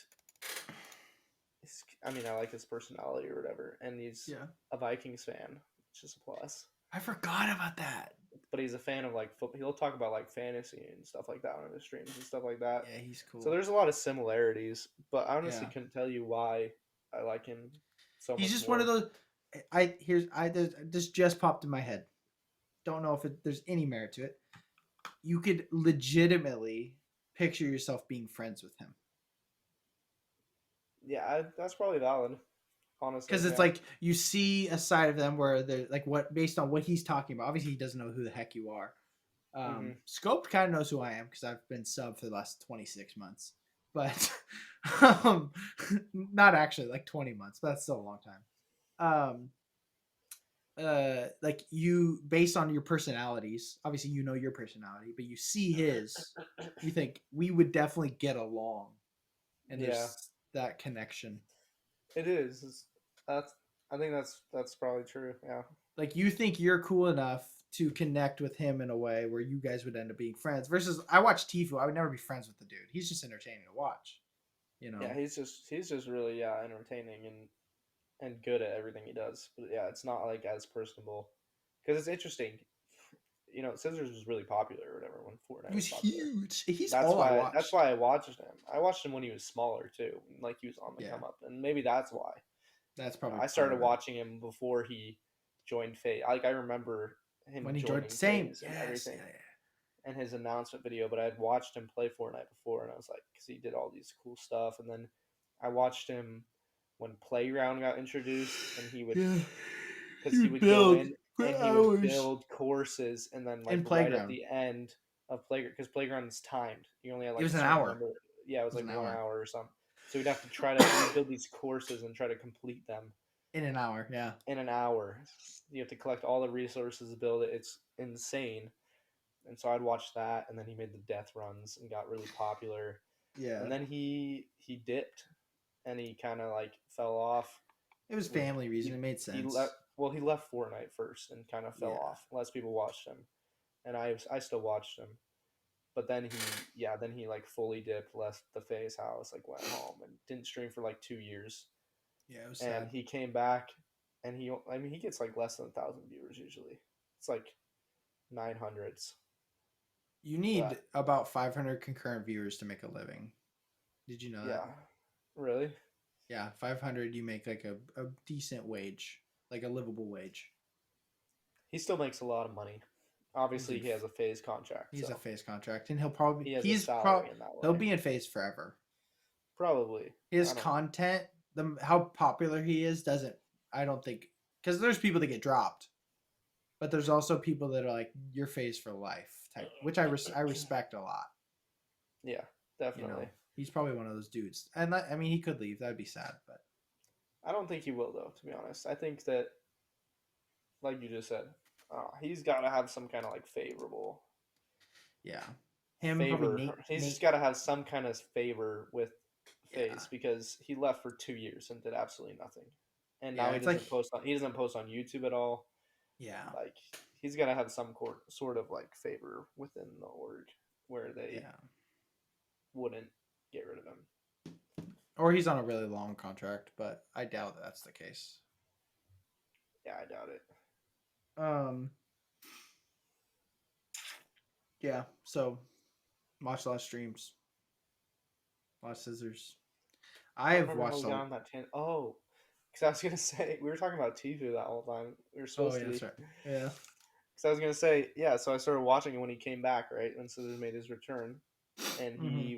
I like his personality or whatever. And he's a Vikings fan, which is a plus. I forgot about that. But he's a fan of like football. He'll talk about like fantasy and stuff like that on his streams and stuff like that. Yeah, he's cool. So there's a lot of similarities, but I honestly couldn't tell you why I like him so much. He's just more. one of those. This just popped in my head. Don't know if there's any merit to it. You could legitimately picture yourself being friends with him. Yeah, that's probably valid. honestly. Because it's Yeah. like you see a side of them where they're like what based on what he's talking about. Obviously, he doesn't know who the heck you are. Hmm. Scope kind of knows who I am because I've been sub for the last 26 months, but not actually like 20 months, but that's still a long time. Like you based on your personalities, obviously you know your personality, but you see his, you think we would definitely get along, and Yeah, there's that connection. it is. That's. I think that's probably true. Yeah. Like you think you're cool enough to connect with him in a way where you guys would end up being friends. Versus I watch Tifu, I would never be friends with the dude. He's just entertaining to watch, you Yeah, know. he's just really entertaining and good at everything he does. But yeah, it's not like as personable because it's interesting. Scissors was really popular or whatever when Fortnite He was was popular. huge. He's That's all I why that's watched. why I watched him. I watched him when he was smaller too, like he was on the Yeah, come up, and maybe that's why. that's probably I part started of it. watching him before he joined FaZe. Like I remember him When he joined, joining same. FaZe and Yes, everything yeah, and his announcement video, but I had watched him play Fortnite before, and I was like, because he did all these cool stuff, and then I watched him when Playground got introduced, and yeah. Yeah. because He he would would go build in for and he would hours build courses, and then like in right at playground. the end of Playground, because Playground is timed, you only had It like was a an certain hour. number. Yeah, it It was was like an one hour. hour or something. So he'd build these courses and try to complete them In an hour, yeah. in an hour. You have to collect all the resources to build it. It's insane. And so I'd watch that, and then he made the death runs and got really popular. Yeah. And then he dipped, and he kind of like fell off. It was With family reason. It made he left. sense. Well, he left Fortnite first and kind of fell Yeah. off. Less people watched him, and I still watched him. But then he like fully dipped, left the FaZe house, like went home and didn't stream for like 2 years. Yeah, it was And sad. he came back, and he gets like less than 1,000 viewers usually. It's like 900s. You need But about 500 concurrent viewers to make a living. Did you know that? yeah, really, Yeah, 500 you make like a decent wage, like a livable wage. he still makes a lot of money. Obviously, he has a FaZe contract, He's a so phase contract, and he'll probably he has a salary in that he'll way. be in phase forever. Probably, His I don't know. content, the how popular he is, doesn't. I don't think because there's people that get dropped, but there's also people that are like your phase for life type, which I respect a lot. Yeah, You know, definitely. he's probably one of those dudes, and I mean he could leave. That'd be sad, but I don't think he will though. To be honest, I think that, like you just said, he's got to have some kind of like yeah, him probably favor. He's just Nate. got to have some kind of favor with Yeah, FaZe because he left for 2 years and did absolutely nothing, and now yeah, he it's like doesn't post on YouTube at all. yeah, Like he's got to have some sort of like favor within the org where they yeah. wouldn't get rid of him. Or he's on a really long contract, but I doubt that that's the case. Yeah, I doubt it. Um, yeah. So watch a lot of streams, a lot of scissors. I I don't have remember how watched we a. got on that tangent. Oh, because I was gonna say we were talking about Tfue that whole time. We were Oh supposed yeah, to that's be. right. Yeah. Because I was gonna say yeah. So I started watching it when he came back, right? When Scissors made his return, and Mm-hmm. he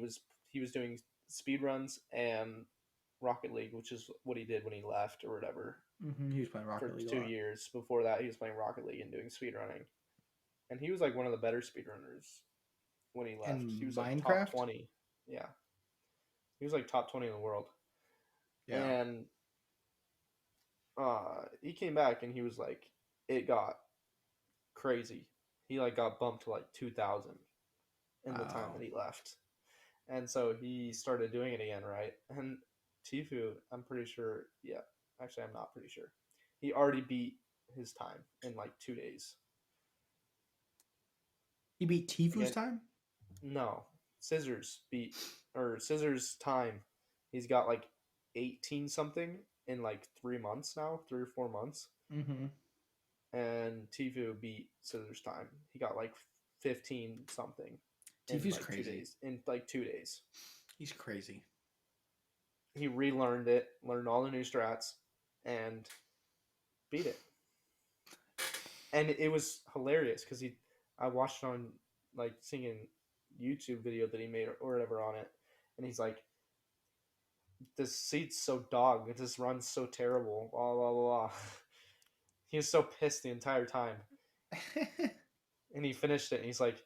was doing speed runs and Rocket League, which is what he did when he left or whatever Mm-hmm. He was playing for Rocket League a two lot. years. Before that, he was playing Rocket League and doing speed running, and he was like one of the better speedrunners when he left. He And was like top Minecraft. 20. Yeah, he was like top 20 in the world, Yeah. and he came back and he was like, it got crazy. He like got bumped to like 2,000 in the time Wow. that he left, and so he started doing it again, right? And Tifu, I'm pretty sure. Yeah, actually, I'm not pretty sure. He already beat his time in like 2 days. He beat Tifu's Again, time. no, Scissors time. He's got like 18 something in like 3 months now, 3 or 4 months. Mm-hmm. And Tifu beat Scissors time. He got like 15 something in Tifu's like two crazy. days. In like 2 days, He's crazy. he relearned it, learned all the new strats, and beat it. And it was hilarious because I watched on like singing YouTube video that he made or whatever on it, and he's like, this seat's so dog. It just runs so terrible. Blah blah blah. He was so pissed the entire time, and he finished it. And he's like,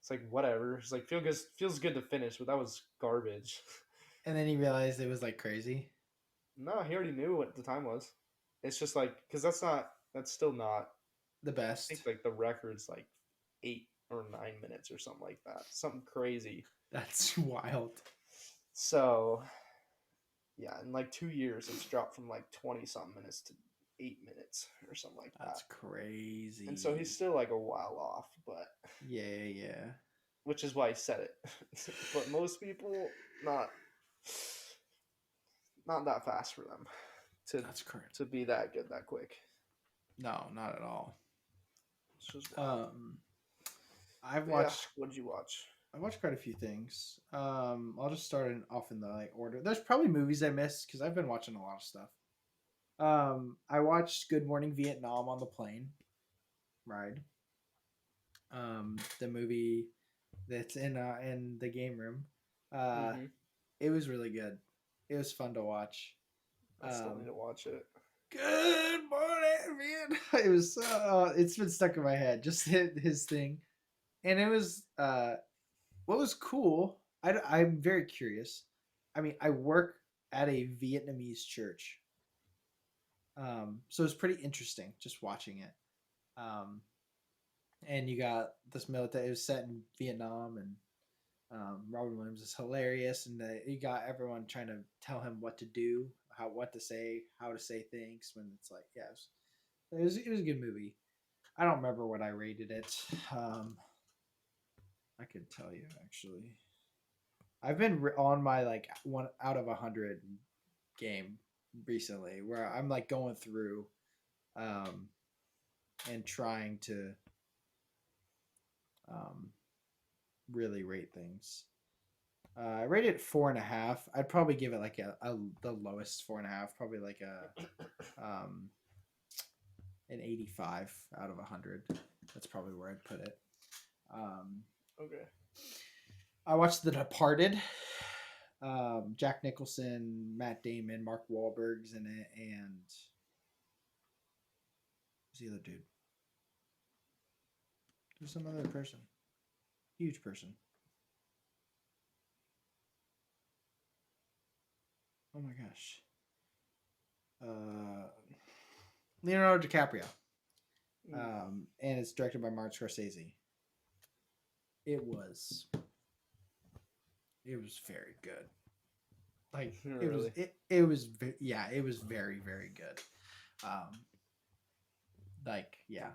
"It's like whatever." He's like, feels good to finish, but that was garbage." And then he realized it was like crazy. No, he already knew what the time was. It's just like because that's still not. The I think best. like the record's like 8 or 9 minutes or something like that. Something crazy. That's wild. So yeah, in like 2 years, it's dropped from like 20 something minutes to 8 minutes or something like that. That's crazy. And so he's still like a while off, but yeah. which is why he said it. But most people not not that fast for them to That's correct. to be that good that quick. No, not at all. It's just wild. I've Yeah, watched what did you watch? I watched quite a few things. I'll just start off in the like order. There's probably movies I missed because I've been watching a lot of stuff. I watched Good Morning Vietnam on the plane ride. The movie that's in the game room. Uh, Mm-hmm. it was really good. It was fun to watch. I still need to watch it. Good morning, Vietnam. It was it's been stuck in my head. Just his thing, and it was what was cool. I'm very curious. I mean, I work at a Vietnamese church, so it's pretty interesting just watching it. Um, and you got this military. It was set in Vietnam, and Robin Williams is hilarious, and you got everyone trying to tell him what to do, what to say, how to say things. When it's like, yeah, it was a good movie. I don't remember what I rated it. I could tell you actually. I've been on my like 1 out of 100 game recently, where I'm like going through, um, and trying to um, really rate things. I rated it 4.5. I'd probably give it like the lowest 4.5, probably like an 85 out of 100. That's probably where I'd put it. Okay. I watched The Departed. Jack Nicholson, Matt Damon, Mark Wahlberg's in it, and who's the other dude? There's some other person, huge person. Oh my gosh. Uh, Leonardo DiCaprio. And it's directed by Martin Scorsese. It was very good. Like Really? it was yeah, it was very very good. Like yeah,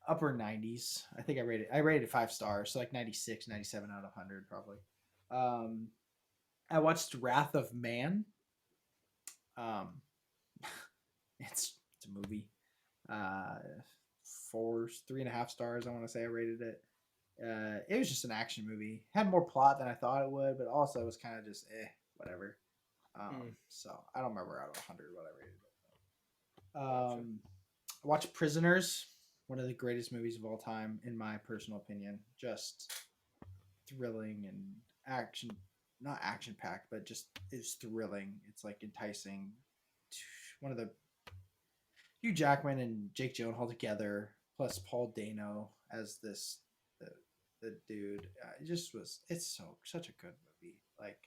upper 90s. I think I rated it 5 stars, so like 96, 97 out of 100 probably. I watched Wrath of Man. Um, it's a movie. Uh, 3.5 stars. I want to say I rated it. It was just an action movie. Had more plot than I thought it would, but also it was kind of just whatever. So I don't remember out of 100 what I rated it. Gotcha. I watched Prisoners, one of the greatest movies of all time, in my personal opinion. Just thrilling and action, not action packed, but just it's thrilling. It's like enticing. One of the Hugh Jackman and Jake Gyllenhaal together, plus Paul Dano as the dude. It just was. It's such a good movie. Like,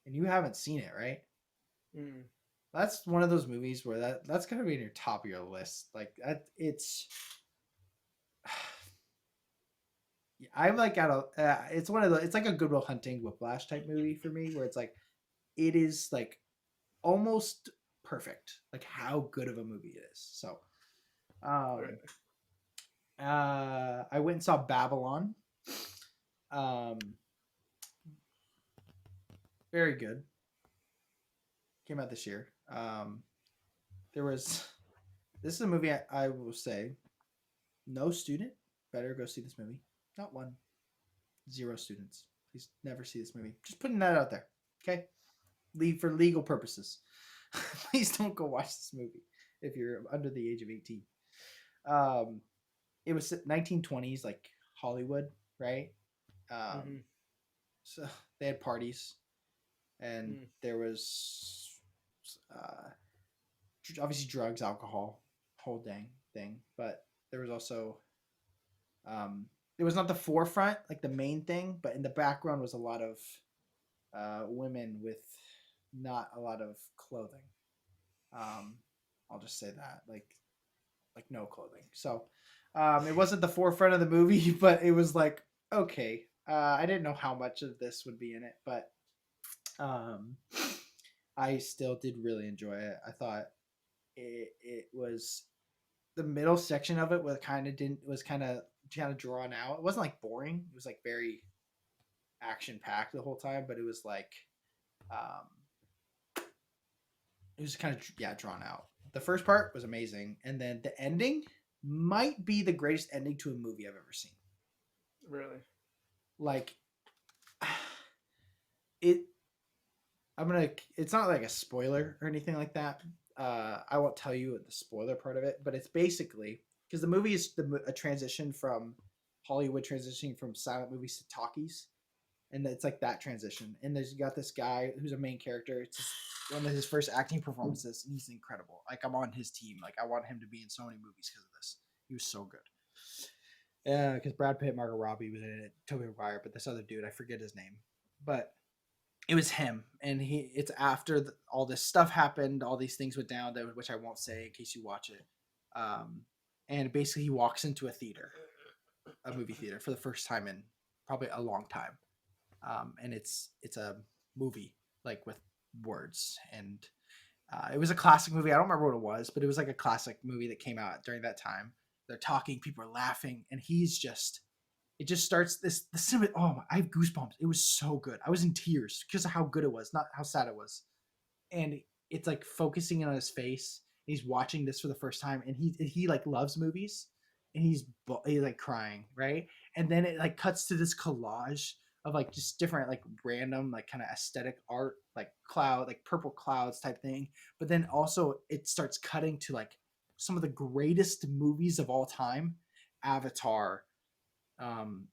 and you haven't seen it, right? Mm. That's one of those movies where that's gonna be in your top of your list. Like that, it's. I'm like at a. It's one of the. It's like a Good Will Hunting Whiplash type movie for me, where it's like, it is like, almost perfect. Like how good of a movie it is. So, Right. I went and saw Babylon. Um, very good. Came out this year. There was. This is a movie I will say. No student better go see this movie. Not one. 0 students. Please never see this movie. Just putting that out there. Okay? Leave for legal purposes. Please don't go watch this movie if you're under the age of 18. It was 1920s, like Hollywood, right? So they had parties. and Mm. there was uh, obviously drugs, alcohol, whole dang thing. But there was also it was not the forefront, like the main thing, but in the background was a lot of women with not a lot of clothing. Um, I'll just say that, like no clothing. So it wasn't the forefront of the movie, but it was like okay. I didn't know how much of this would be in it, but um, I still did really enjoy it. I thought it was the middle section of it was kind of drawn out. It wasn't like boring. It was like very action packed the whole time, but it was like um, it was kind of drawn out. The first part was amazing, and then the ending might be the greatest ending to a movie I've ever seen. Really? Like it, I'm gonna. It's not like a spoiler or anything like that. I won't tell you the spoiler part of it, but it's basically because the movie is a transition from Hollywood transitioning from silent movies to talkies, and it's like that transition. And there's you got this guy who's a main character. It's just one of his first acting performances, and he's incredible. Like I'm on his team. Like I want him to be in so many movies because of this. He was so good. Yeah, because Brad Pitt, Margot Robbie was in it, Tobey Maguire, but this other dude, I forget his name, but it was him, and it's after all this stuff happened, all these things went down, which I won't say in case you watch it. Um, and basically, he walks into a movie theater, for the first time in probably a long time, and it's a movie like with words, and it was a classic movie. I don't remember what it was, but it was like a classic movie that came out during that time. They're talking, people are laughing, and he's just it just starts the cinema. Oh, I have goosebumps. It was so good. I was in tears because of how good it was, not how sad it was. And it's like focusing on his face. He's watching this for the first time, and he like loves movies, and he's like crying, right? And then it like cuts to this collage of like just different like random like kind of aesthetic art, like cloud, like purple clouds type thing. But then also it starts cutting to like some of the greatest movies of all time, Avatar, um,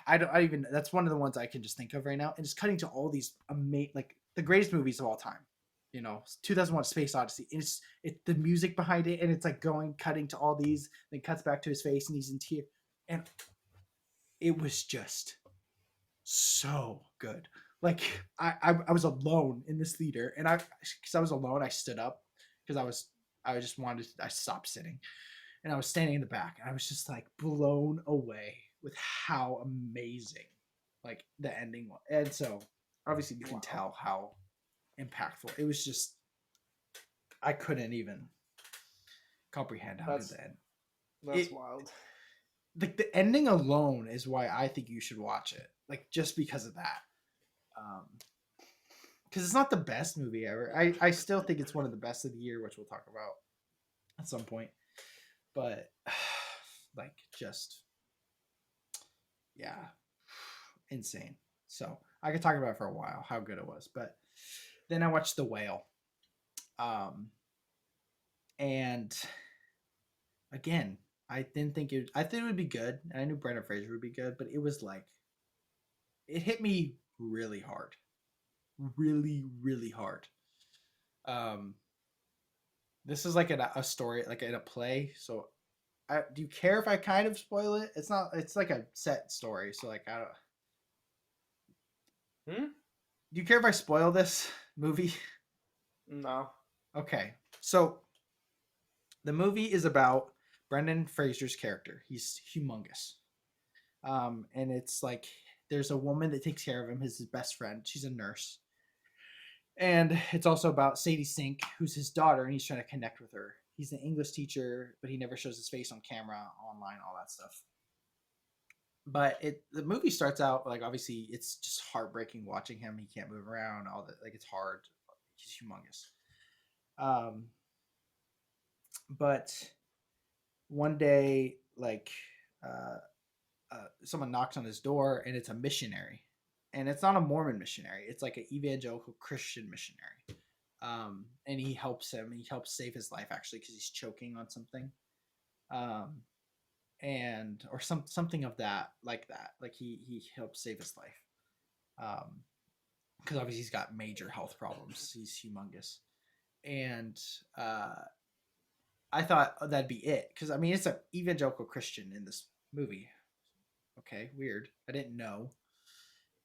I even that's one of the ones I can just think of right now, and just cutting to all these amazing like the greatest movies of all time. 2001: Space Odyssey. And it's the music behind it, and it's like cutting to all these, then cuts back to his face, and he's in tears, and it was just so good. Like I was alone in this theater, and because I was alone, I stood up because I just wanted I stopped sitting, and I was standing in the back, and I was just like blown away with how amazing like the ending was. And so obviously you can tell how impactful it was. Just I couldn't even comprehend how good That's the end. that's It wild. like the ending alone is why I think you should watch it. Like just because of that. Because it's not the best movie ever. I still think it's one of the best of the year, which we'll talk about at some point. But like just yeah, insane. So I could talk about it for a while how good it was. But then I watched The Whale, and again, I didn't think it. I think it would be good. I knew Brendan Fraser would be good, but it was like it hit me really hard, really, really hard. Um, this is like a story, like in a play. So, do you care if I kind of spoil it? It's not. It's like a set story. So, like, I don't. Hmm? Do you care if I spoil this movie? No. Okay, so the movie is about Brendan Fraser's character. He's humongous. And it's like there's a woman that takes care of him, his best friend. She's a nurse. And it's also about Sadie Sink, who's his daughter, and he's trying to connect with her. He's an English teacher, but he never shows his face on camera, online, all that stuff. But the movie starts out like obviously it's just heartbreaking watching him. He can't move around, all that, like it's hard. He's humongous. Um, but one day, like uh, someone knocks on his door, and it's a missionary, and it's not a Mormon missionary. It's like an evangelical Christian missionary. And he helps him. He helps save his life actually because he's choking on something, um, and or something of that like that. Like he helps save his life. Um, because obviously he's got major health problems. He's humongous, and I thought that'd be it because I mean it's an evangelical Christian in this movie. Okay, weird. I didn't know,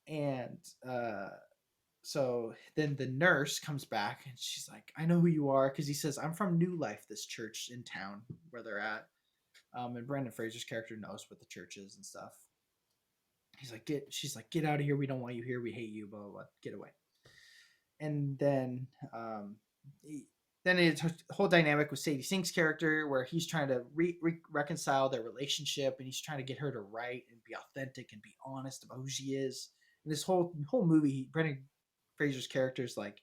and so then the nurse comes back and she's like, "I know who you are," because he says, "I'm from New Life, this church in town where they're at." And Brandon Fraser's character knows what the church is and stuff. He's like, She's like, "Get out of here. We don't want you here. We hate you. Blah blah blah. Get away." And then, he, then it's a whole dynamic with Sadie Sink's character where he's trying to reconcile their relationship, and he's trying to get her to write and be authentic and be honest about who she is. And this whole movie, Brendan Fraser's character is like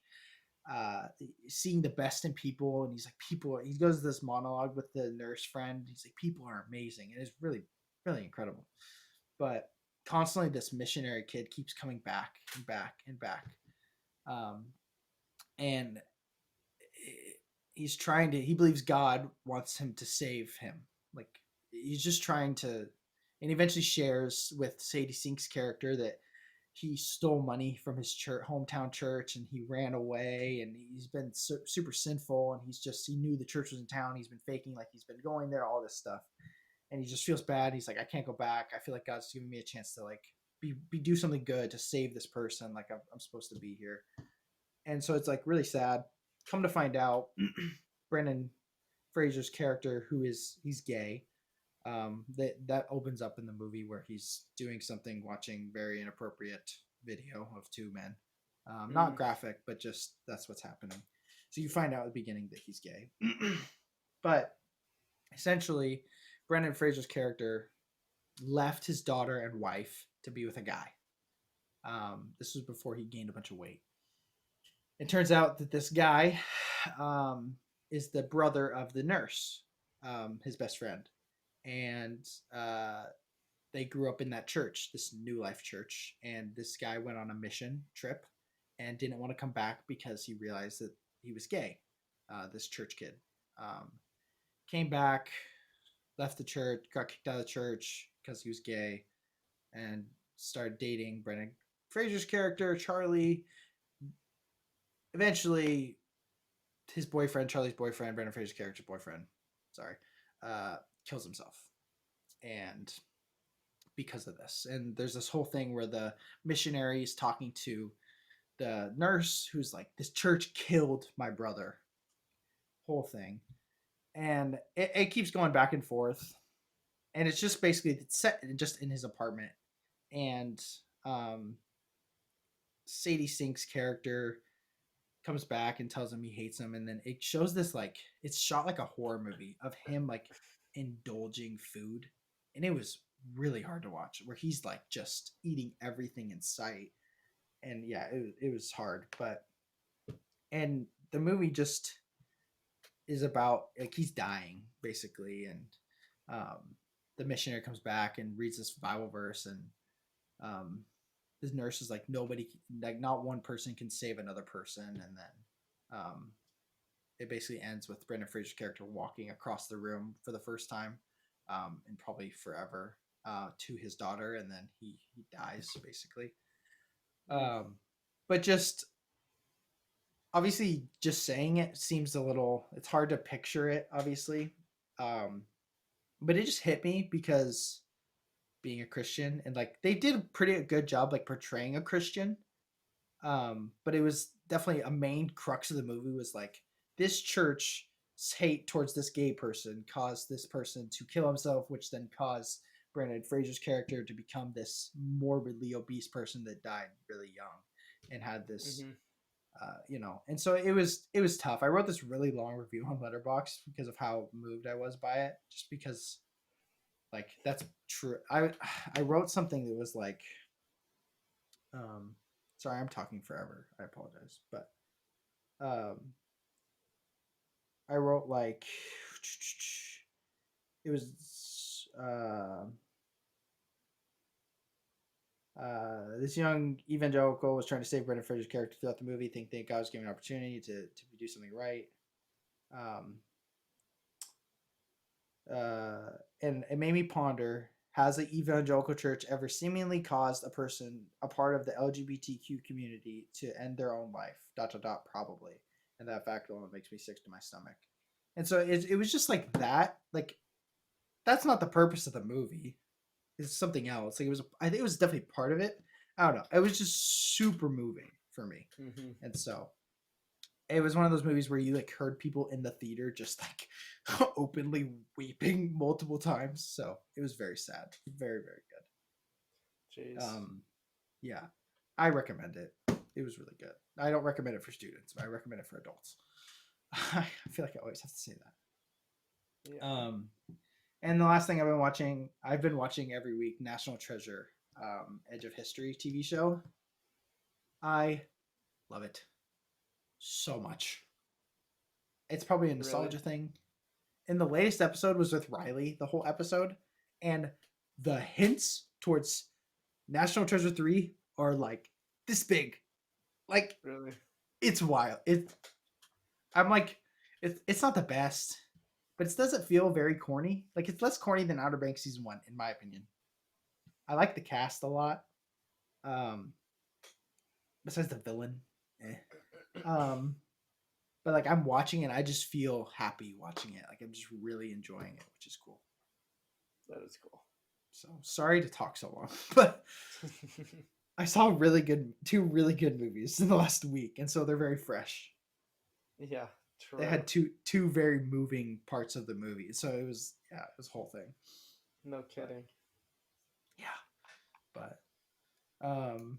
seeing the best in people, and he's like, people. He goes to this monologue with the nurse friend. He's like, people are amazing, and it's really really incredible. But constantly, this missionary kid keeps coming back and back and back, um, and he's trying to. He believes God wants him to save him. Like he's just trying to, and eventually shares with Sadie Sink's character that he stole money from his church, hometown church, and he ran away, and he's been super sinful, and he knew the church was in town. He's been faking like he's been going there, all this stuff, and he just feels bad. He's like, I can't go back. I feel like God's giving me a chance to like do something good to save this person. Like I'm supposed to be here, and so it's like really sad. Come to find out, Brendan Fraser's character, he's gay. That opens up in the movie where he's doing something, watching very inappropriate video of two men. Not graphic, but just that's what's happening. So you find out at the beginning that he's gay. But essentially, Brendan Fraser's character left his daughter and wife to be with a guy. This was before he gained a bunch of weight. It turns out that this guy is the brother of the nurse, his best friend, and they grew up in that church, this New Life church. And this guy went on a mission trip and didn't want to come back because he realized that he was gay. This church kid came back, left the church, got kicked out of the church because he was gay, and started dating Brendan Fraser's character, Charlie. Eventually, his boyfriend, Charlie's boyfriend, Brendan Fraser's character boyfriend, sorry, kills himself. And because of this, and there's this whole thing where the missionary is talking to the nurse who's like, this church killed my brother, whole thing. And it keeps going back and forth, and it's just basically it's set just in his apartment. And Sadie Sink's character comes back and tells him he hates him, and then it shows this like it's shot like a horror movie of him like indulging food, and it was really hard to watch where he's like just eating everything in sight. And yeah, it was hard. But and the movie just is about like he's dying basically, and the missionary comes back and reads this Bible verse, and um, this nurse is like, nobody, like not one person can save another person. And then it basically ends with Brendan Fraser's character walking across the room for the first time, and probably forever, to his daughter, and then he dies basically. But just obviously, just saying it seems a little. It's hard to picture it, obviously, but it just hit me because being a Christian, and like they did a pretty good job like portraying a Christian. But it was definitely a main crux of the movie was like this church hate towards this gay person caused this person to kill himself, which then caused Brandon Fraser's character to become this morbidly obese person that died really young and had this and so it was tough. I wrote this really long review on Letterboxd because of how moved I was by it, just because like that's true. I wrote something that was like um sorry, I'm talking forever, I apologize, but um I wrote like it was this young evangelical was trying to save Brendan Fraser's character throughout the movie. Think God was giving an opportunity to do something right. Um, and it made me ponder has the evangelical church ever seemingly caused a person, a part of the LGBTQ community, to end their own life? Dot dot dot. Probably, and that fact alone makes me sick to my stomach. And so it was just like that. Like that's not the purpose of the movie. It's something else. Like it was. I think it was definitely part of it. I don't know. It was just super moving for me, Mm-hmm. and so it was one of those movies where you like heard people in the theater just like openly weeping multiple times. So it was very sad. Very, very good. Jeez. Yeah, I recommend it. It was really good. I don't recommend it for students, but I recommend it for adults. I feel like I always have to say that. Yeah. And the last thing I've been watching every week, National Treasure, Edge of History TV show. I love it so much. It's probably a Really? nostalgia thing. And the latest episode was with Riley, the whole episode, and the hints towards National Treasure 3 are like this big. Like Really? it's wild. I'm like it's not the best, but it doesn't feel very corny. Like it's less corny than Outer Banks season 1 in my opinion. I like the cast a lot. Um besides the villain. Eh. Um but like I'm watching it, I just feel happy watching it. Like I'm just really enjoying it, which is cool. That is cool. So sorry to talk so long, but I saw two really good movies in the last week, and so they're very fresh. Yeah, They true. had two very moving parts of the movie, so it was a whole thing. No But kidding. yeah, but um,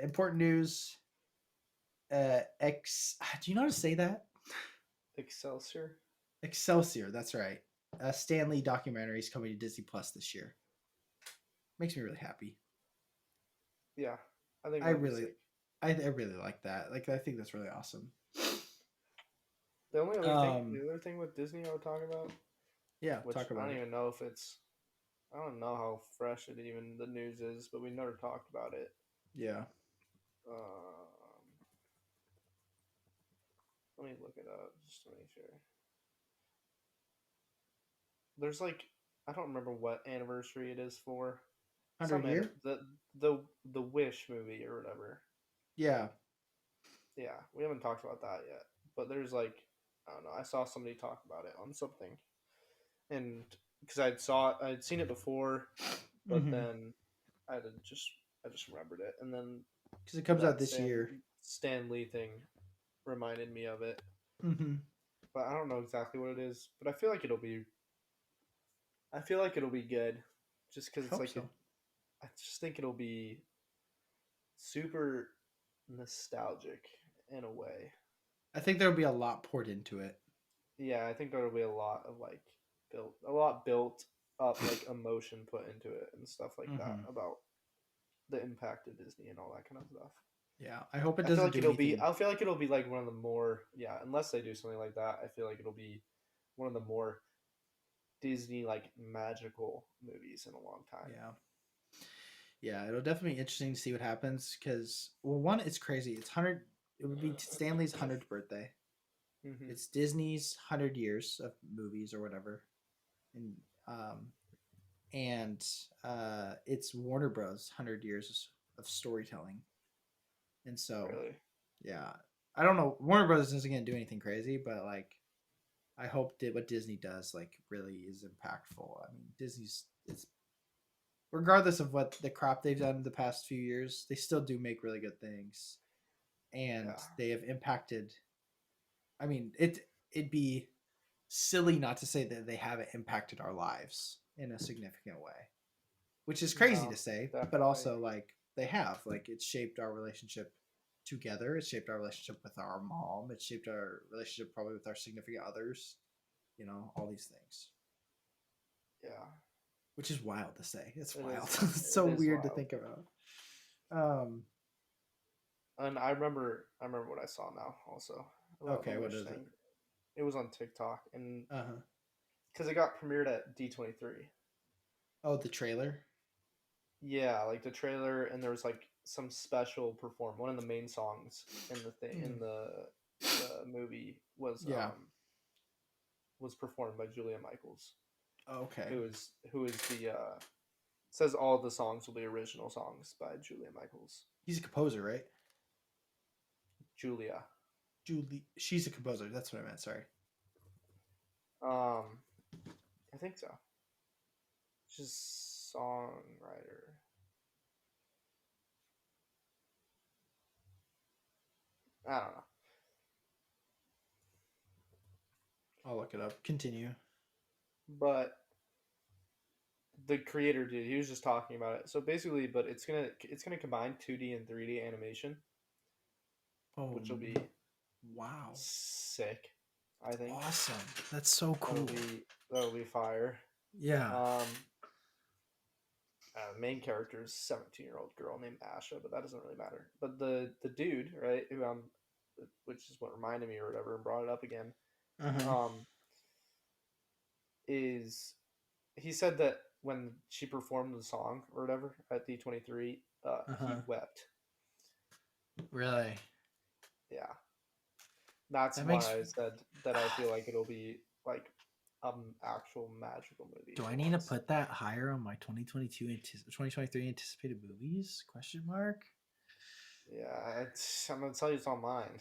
important news. Do you know how to say that? Excelsior? Excelsior. That's right. Stan Lee documentary is coming to Disney Plus this year. Makes me really happy. Yeah. I think I that'll be really, sick. I really like that. Like I think that's really awesome. The other thing with Disney I would talk about, Yeah, which talk I about don't it. even know if it's, I don't know how fresh it even the news is, but we never talked about it. Yeah. Um, Let me look it up just to make sure. There's like, I don't remember what anniversary it is for. 100 year? The Wish movie or whatever. Yeah. Yeah, we haven't talked about that yet. But there's like, I don't know. I saw somebody talk about it on something, and because I'd seen it before, but Mm-hmm. then I did just I just remembered it, and then Because it comes out that this year. Stan Lee thing reminded me of it. Mm-hmm. But I don't know exactly what it is. But I feel like it'll be good, just because I it's hope like so. I just think it'll be super nostalgic in a way. I think there'll be a lot poured into it. Yeah, I think there'll be a lot of like a lot built up like emotion put into it and stuff like that Mm-hmm. about the impact of Disney and all that kind of stuff. Yeah. I hope it doesn't do anything. I feel like it'll be like one of the more, yeah, unless they do something like that, I feel like it'll be one of the more Disney like magical movies in a long time. Yeah. Yeah. It'll definitely be interesting to see what happens. Because, well, one, it's crazy. It would be Stanley's 100th birthday. Hmm. It's Disney's 100 years of movies or whatever. And, um, and it's Warner Bros. 100 years of storytelling. And so, Really? yeah. I don't know. Warner Bros. Isn't going to do anything crazy, but like, I hope that what Disney does like really is impactful. I mean, Disney's it's regardless of what the crap they've done in the past few years, they still do make really good things, and Yeah. they have impacted. I mean, it'd be silly not to say that they haven't impacted our lives in a significant way, which is crazy to No, say, but definitely. also like they have. Like it's shaped our relationship together. It's shaped our relationship with our mom. It's shaped our relationship probably with our significant others. All these things. Yeah. Which is wild to say. It's It wild. is. It's It so is weird to wild. think about. Um. And I remember what I saw now also about the Okay. What Wish is it? thing. It was on TikTok, and Uh huh. because it got premiered at D23. Oh, the trailer. Yeah, like the trailer, and there was like some special perform. One of the main songs in the thing Mm. in the movie Yeah. was performed by Julia Michaels. Okay. who is the says all the songs will be original songs by Julia Michaels. He's a composer, right? Julia. Julie. She's a composer. That's what I meant. Sorry. Um, I think so. She's songwriter. I don't know. I'll look it up. Continue. But the creator dude, he was just talking about it. So basically, but it's gonna combine 2D and 3D animation, Oh, which will be wow. sick. I think Awesome. That's so cool. that'll be fire. Yeah. Main character is 17-year-old girl named Asha, but that doesn't really matter. But the dude, right, who which is what reminded me or whatever and brought it up again, Uh-huh. is he said that when she performed the song or whatever at D23, he wept. Really? Yeah, that's That why makes. I said that I feel like it'll be like actual magical movie. Do I need to put that higher on my 2023 anticipated movies? Question mark. Yeah, I'm gonna tell you it's on mine.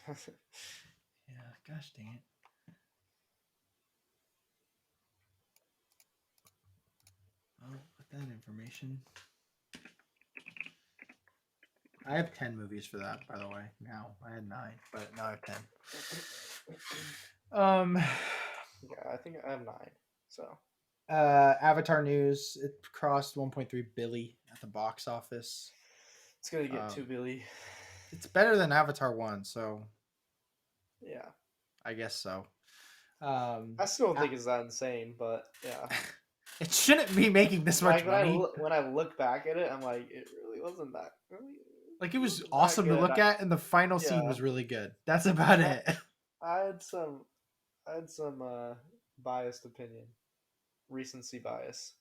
Yeah. Gosh dang it. I'll put that information. I have 10 movies for that, by the way. Now I had 9, but now I have 10. Yeah, I think I have 9. So Avatar news. It crossed 1.3 billion at the box office. it's gonna get 2 billion. It's better than Avatar 1, so yeah, I guess so. I still don't think it's that insane, but yeah, it shouldn't be making this much money. When I look back at it, I'm like, it really wasn't that. Like, it was awesome to look at, and the final scene was really good. That's about it. I had some biased opinion, recency bias.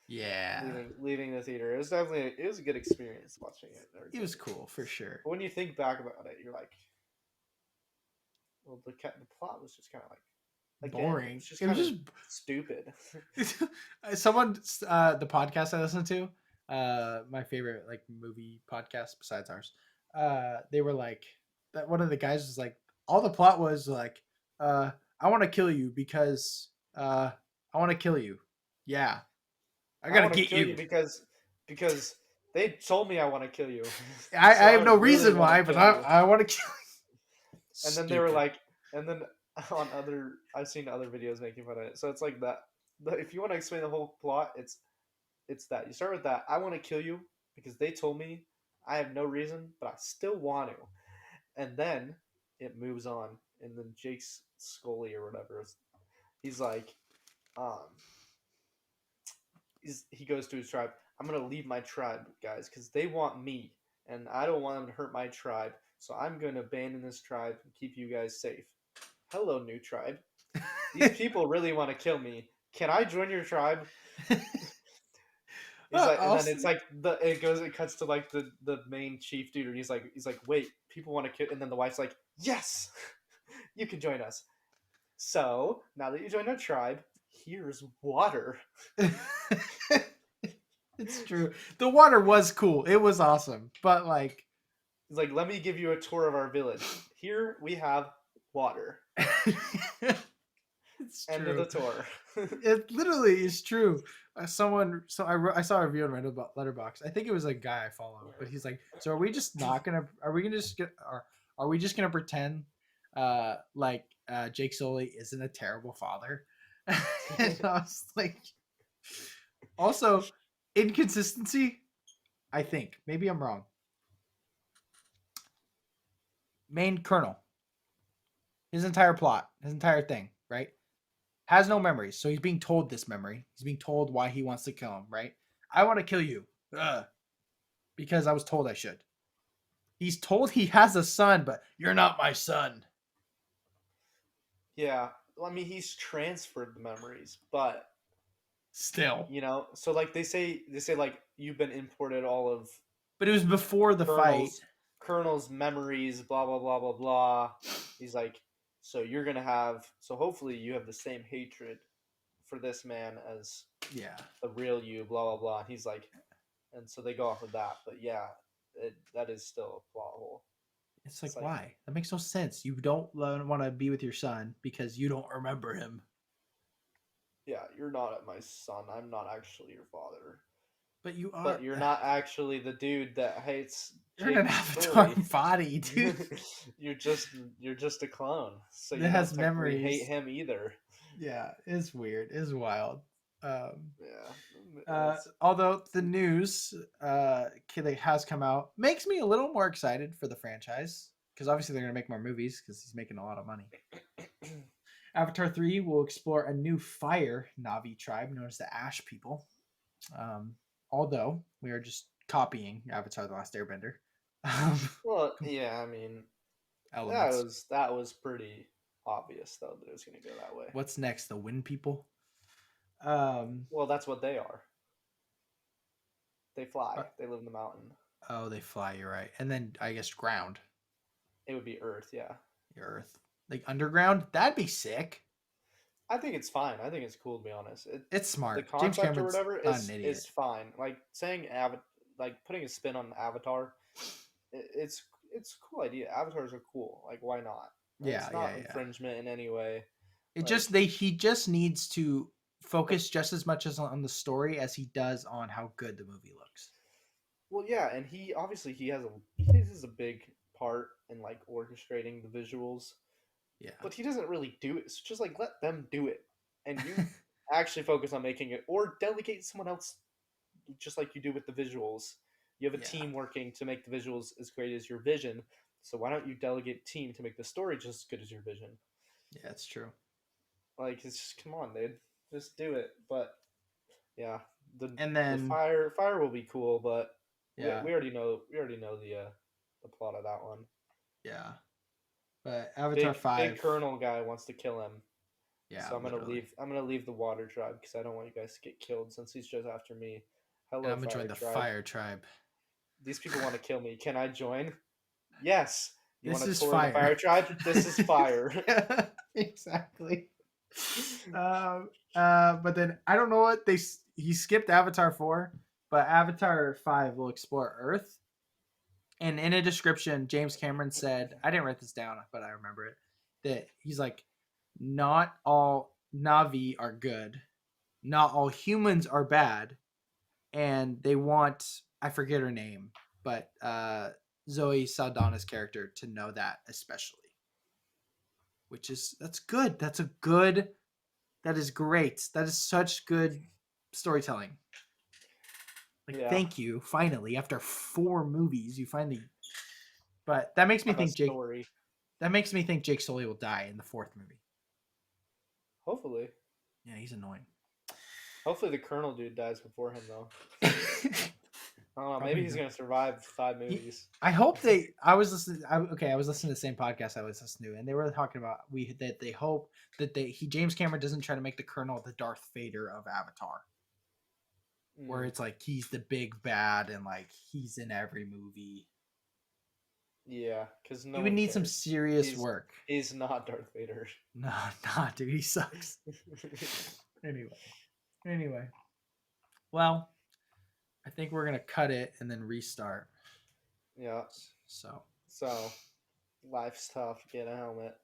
Yeah, leaving the theater. It was definitely a good experience watching it. It was cool for sure. But when you think back about it, you're like, well, the plot was just kind of like boring. It was just stupid. Someone, the podcast I listened to, my favorite like movie podcast besides ours, they were like that. One of the guys was like, all the plot was like, I want to kill you because I want to kill you. Yeah, I gotta get you because they told me I want to kill you. I have no reason why, but I want to kill you. And then they were like, and then on I've seen other videos making fun of it. So it's like that. If you want to explain the whole plot, it's that you start with that. I want to kill you because they told me. I have no reason, but I still want to. And then it moves on, and then Jake Scully or whatever, he's like, he goes to his tribe. I'm gonna leave my tribe, guys, because they want me, and I don't want them to hurt my tribe. So I'm gonna abandon this tribe and keep you guys safe. Hello, new tribe. These people really want to kill me. Can I join your tribe? And then it's like it cuts to like the main chief dude, and he's like, wait, people want to kill, and then the wife's like, yes, you can join us. So now that you joined our tribe, here's water. It's true. The water was cool. It was awesome, but like, he's like, let me give you a tour of our village. Here we have water. It's End of the tour. It literally is true. I saw a review on Letterboxd. I think it was a guy I follow, but he's like, so are we just pretend like Jake Sully isn't a terrible father? And I was like, also inconsistency. I think maybe I'm wrong. Main colonel, his entire plot, his entire thing, right? Has no memories, so he's being told this memory. He's being told why he wants to kill him, right? I want to kill you. Because I was told I should. He's told he has a son, but you're not my son. Yeah. Well, I mean, he's transferred the memories, but still, so like they say like you've been imported all of. But it was before the fight. Colonel's memories, blah blah blah blah blah. He's like, so you're gonna have. So hopefully you have the same hatred for this man as Yeah. the real you, blah blah blah. And he's like, and so they go off of that. But yeah, that is still a plot hole. It's It's like, like, why? That makes no sense. You don't want to be with your son because you don't remember him. yeah, you're not my son. I'm not actually your father. But you are. But you're not actually the dude that hates You're in an Jake avatar Sully. body, dude. you're just a clone, so That you don't has technically hate memories. him either. Yeah, it's weird. It's wild. Yeah, Although the news that has come out makes me a little more excited for the franchise because obviously they're going to make more movies because he's making a lot of money. Avatar 3 will explore a new fire Na'vi tribe known as the Ash People. Although we are just copying Avatar: The Last Airbender. well, yeah. I mean, Elements. that was pretty obvious though that it was going to go that way. What's next? The Wind People. Well, that's what they are. They fly. Uh, They live in the mountain. oh, they fly. You're right. And then I guess ground. It would be Earth, yeah. Earth. Like underground. That'd be sick. I think it's fine. I think it's cool to be honest. It's The smart. James concept or Cameron's whatever not an is idiot. fine. Like saying like putting a spin on Avatar, it's a cool idea. Avatars are cool. Like why not? Yeah, It's yeah, not yeah. infringement in any way. It Like just he just needs to focus just as much as on the story as he does on how good the movie looks. well, yeah, and he obviously he has a big part in like orchestrating the visuals, Yeah. but he doesn't really do it. So just like let them do it, and you actually focus on making it, or delegate someone else, just like you do with the visuals. You have a Yeah. team working to make the visuals as great as your vision. So why don't you delegate a team to make the story just as good as your vision? Yeah, it's true. Like it's just come on, dude, just do it. But yeah, And the then fire will be cool, but yeah, we already know the plot of that one. yeah. But Avatar Big 5, Colonel guy wants to kill him. yeah, So literally. I'm gonna leave the water tribe because I don't want you guys to get killed since he's just after me. And Hello, I'm gonna join fire the tribe. Fire Tribe. These people want to kill me. Can I join? Yes. You This want to is tour the fire. fire tribe? This is fire. Yeah, exactly. But then I don't know what he skipped Avatar 4, but Avatar 5 will explore Earth. And in a description, James Cameron said, I didn't write this down, but I remember it, that he's like, not all Navi are good, not all humans are bad, and they want, I forget her name, but Zoe Saldana's character to know that especially. Which is, that's good. That is great. That is such good storytelling. Like, Yeah. thank you. Finally, after 4 movies, you finally. But that makes me Have a think Jake. story. That makes me think Jake Sully will die in the 4th movie. Hopefully. Yeah, he's annoying. Hopefully the Colonel dude dies before him though. I don't know. Probably Maybe he's not. gonna survive 5 movies. I hope they. I was listening. I was listening to the same podcast I was listening to, and they were talking about that they hope that James Cameron doesn't try to make the Colonel the Darth Vader of Avatar, where it's like he's the big bad and like he's in every movie. Yeah, because no he would one need some cares. serious work. He's not Darth Vader. No, not dude. He sucks. Anyway. Well, I think we're gonna cut it and then restart. Yeah. So So, life's tough. Get a helmet.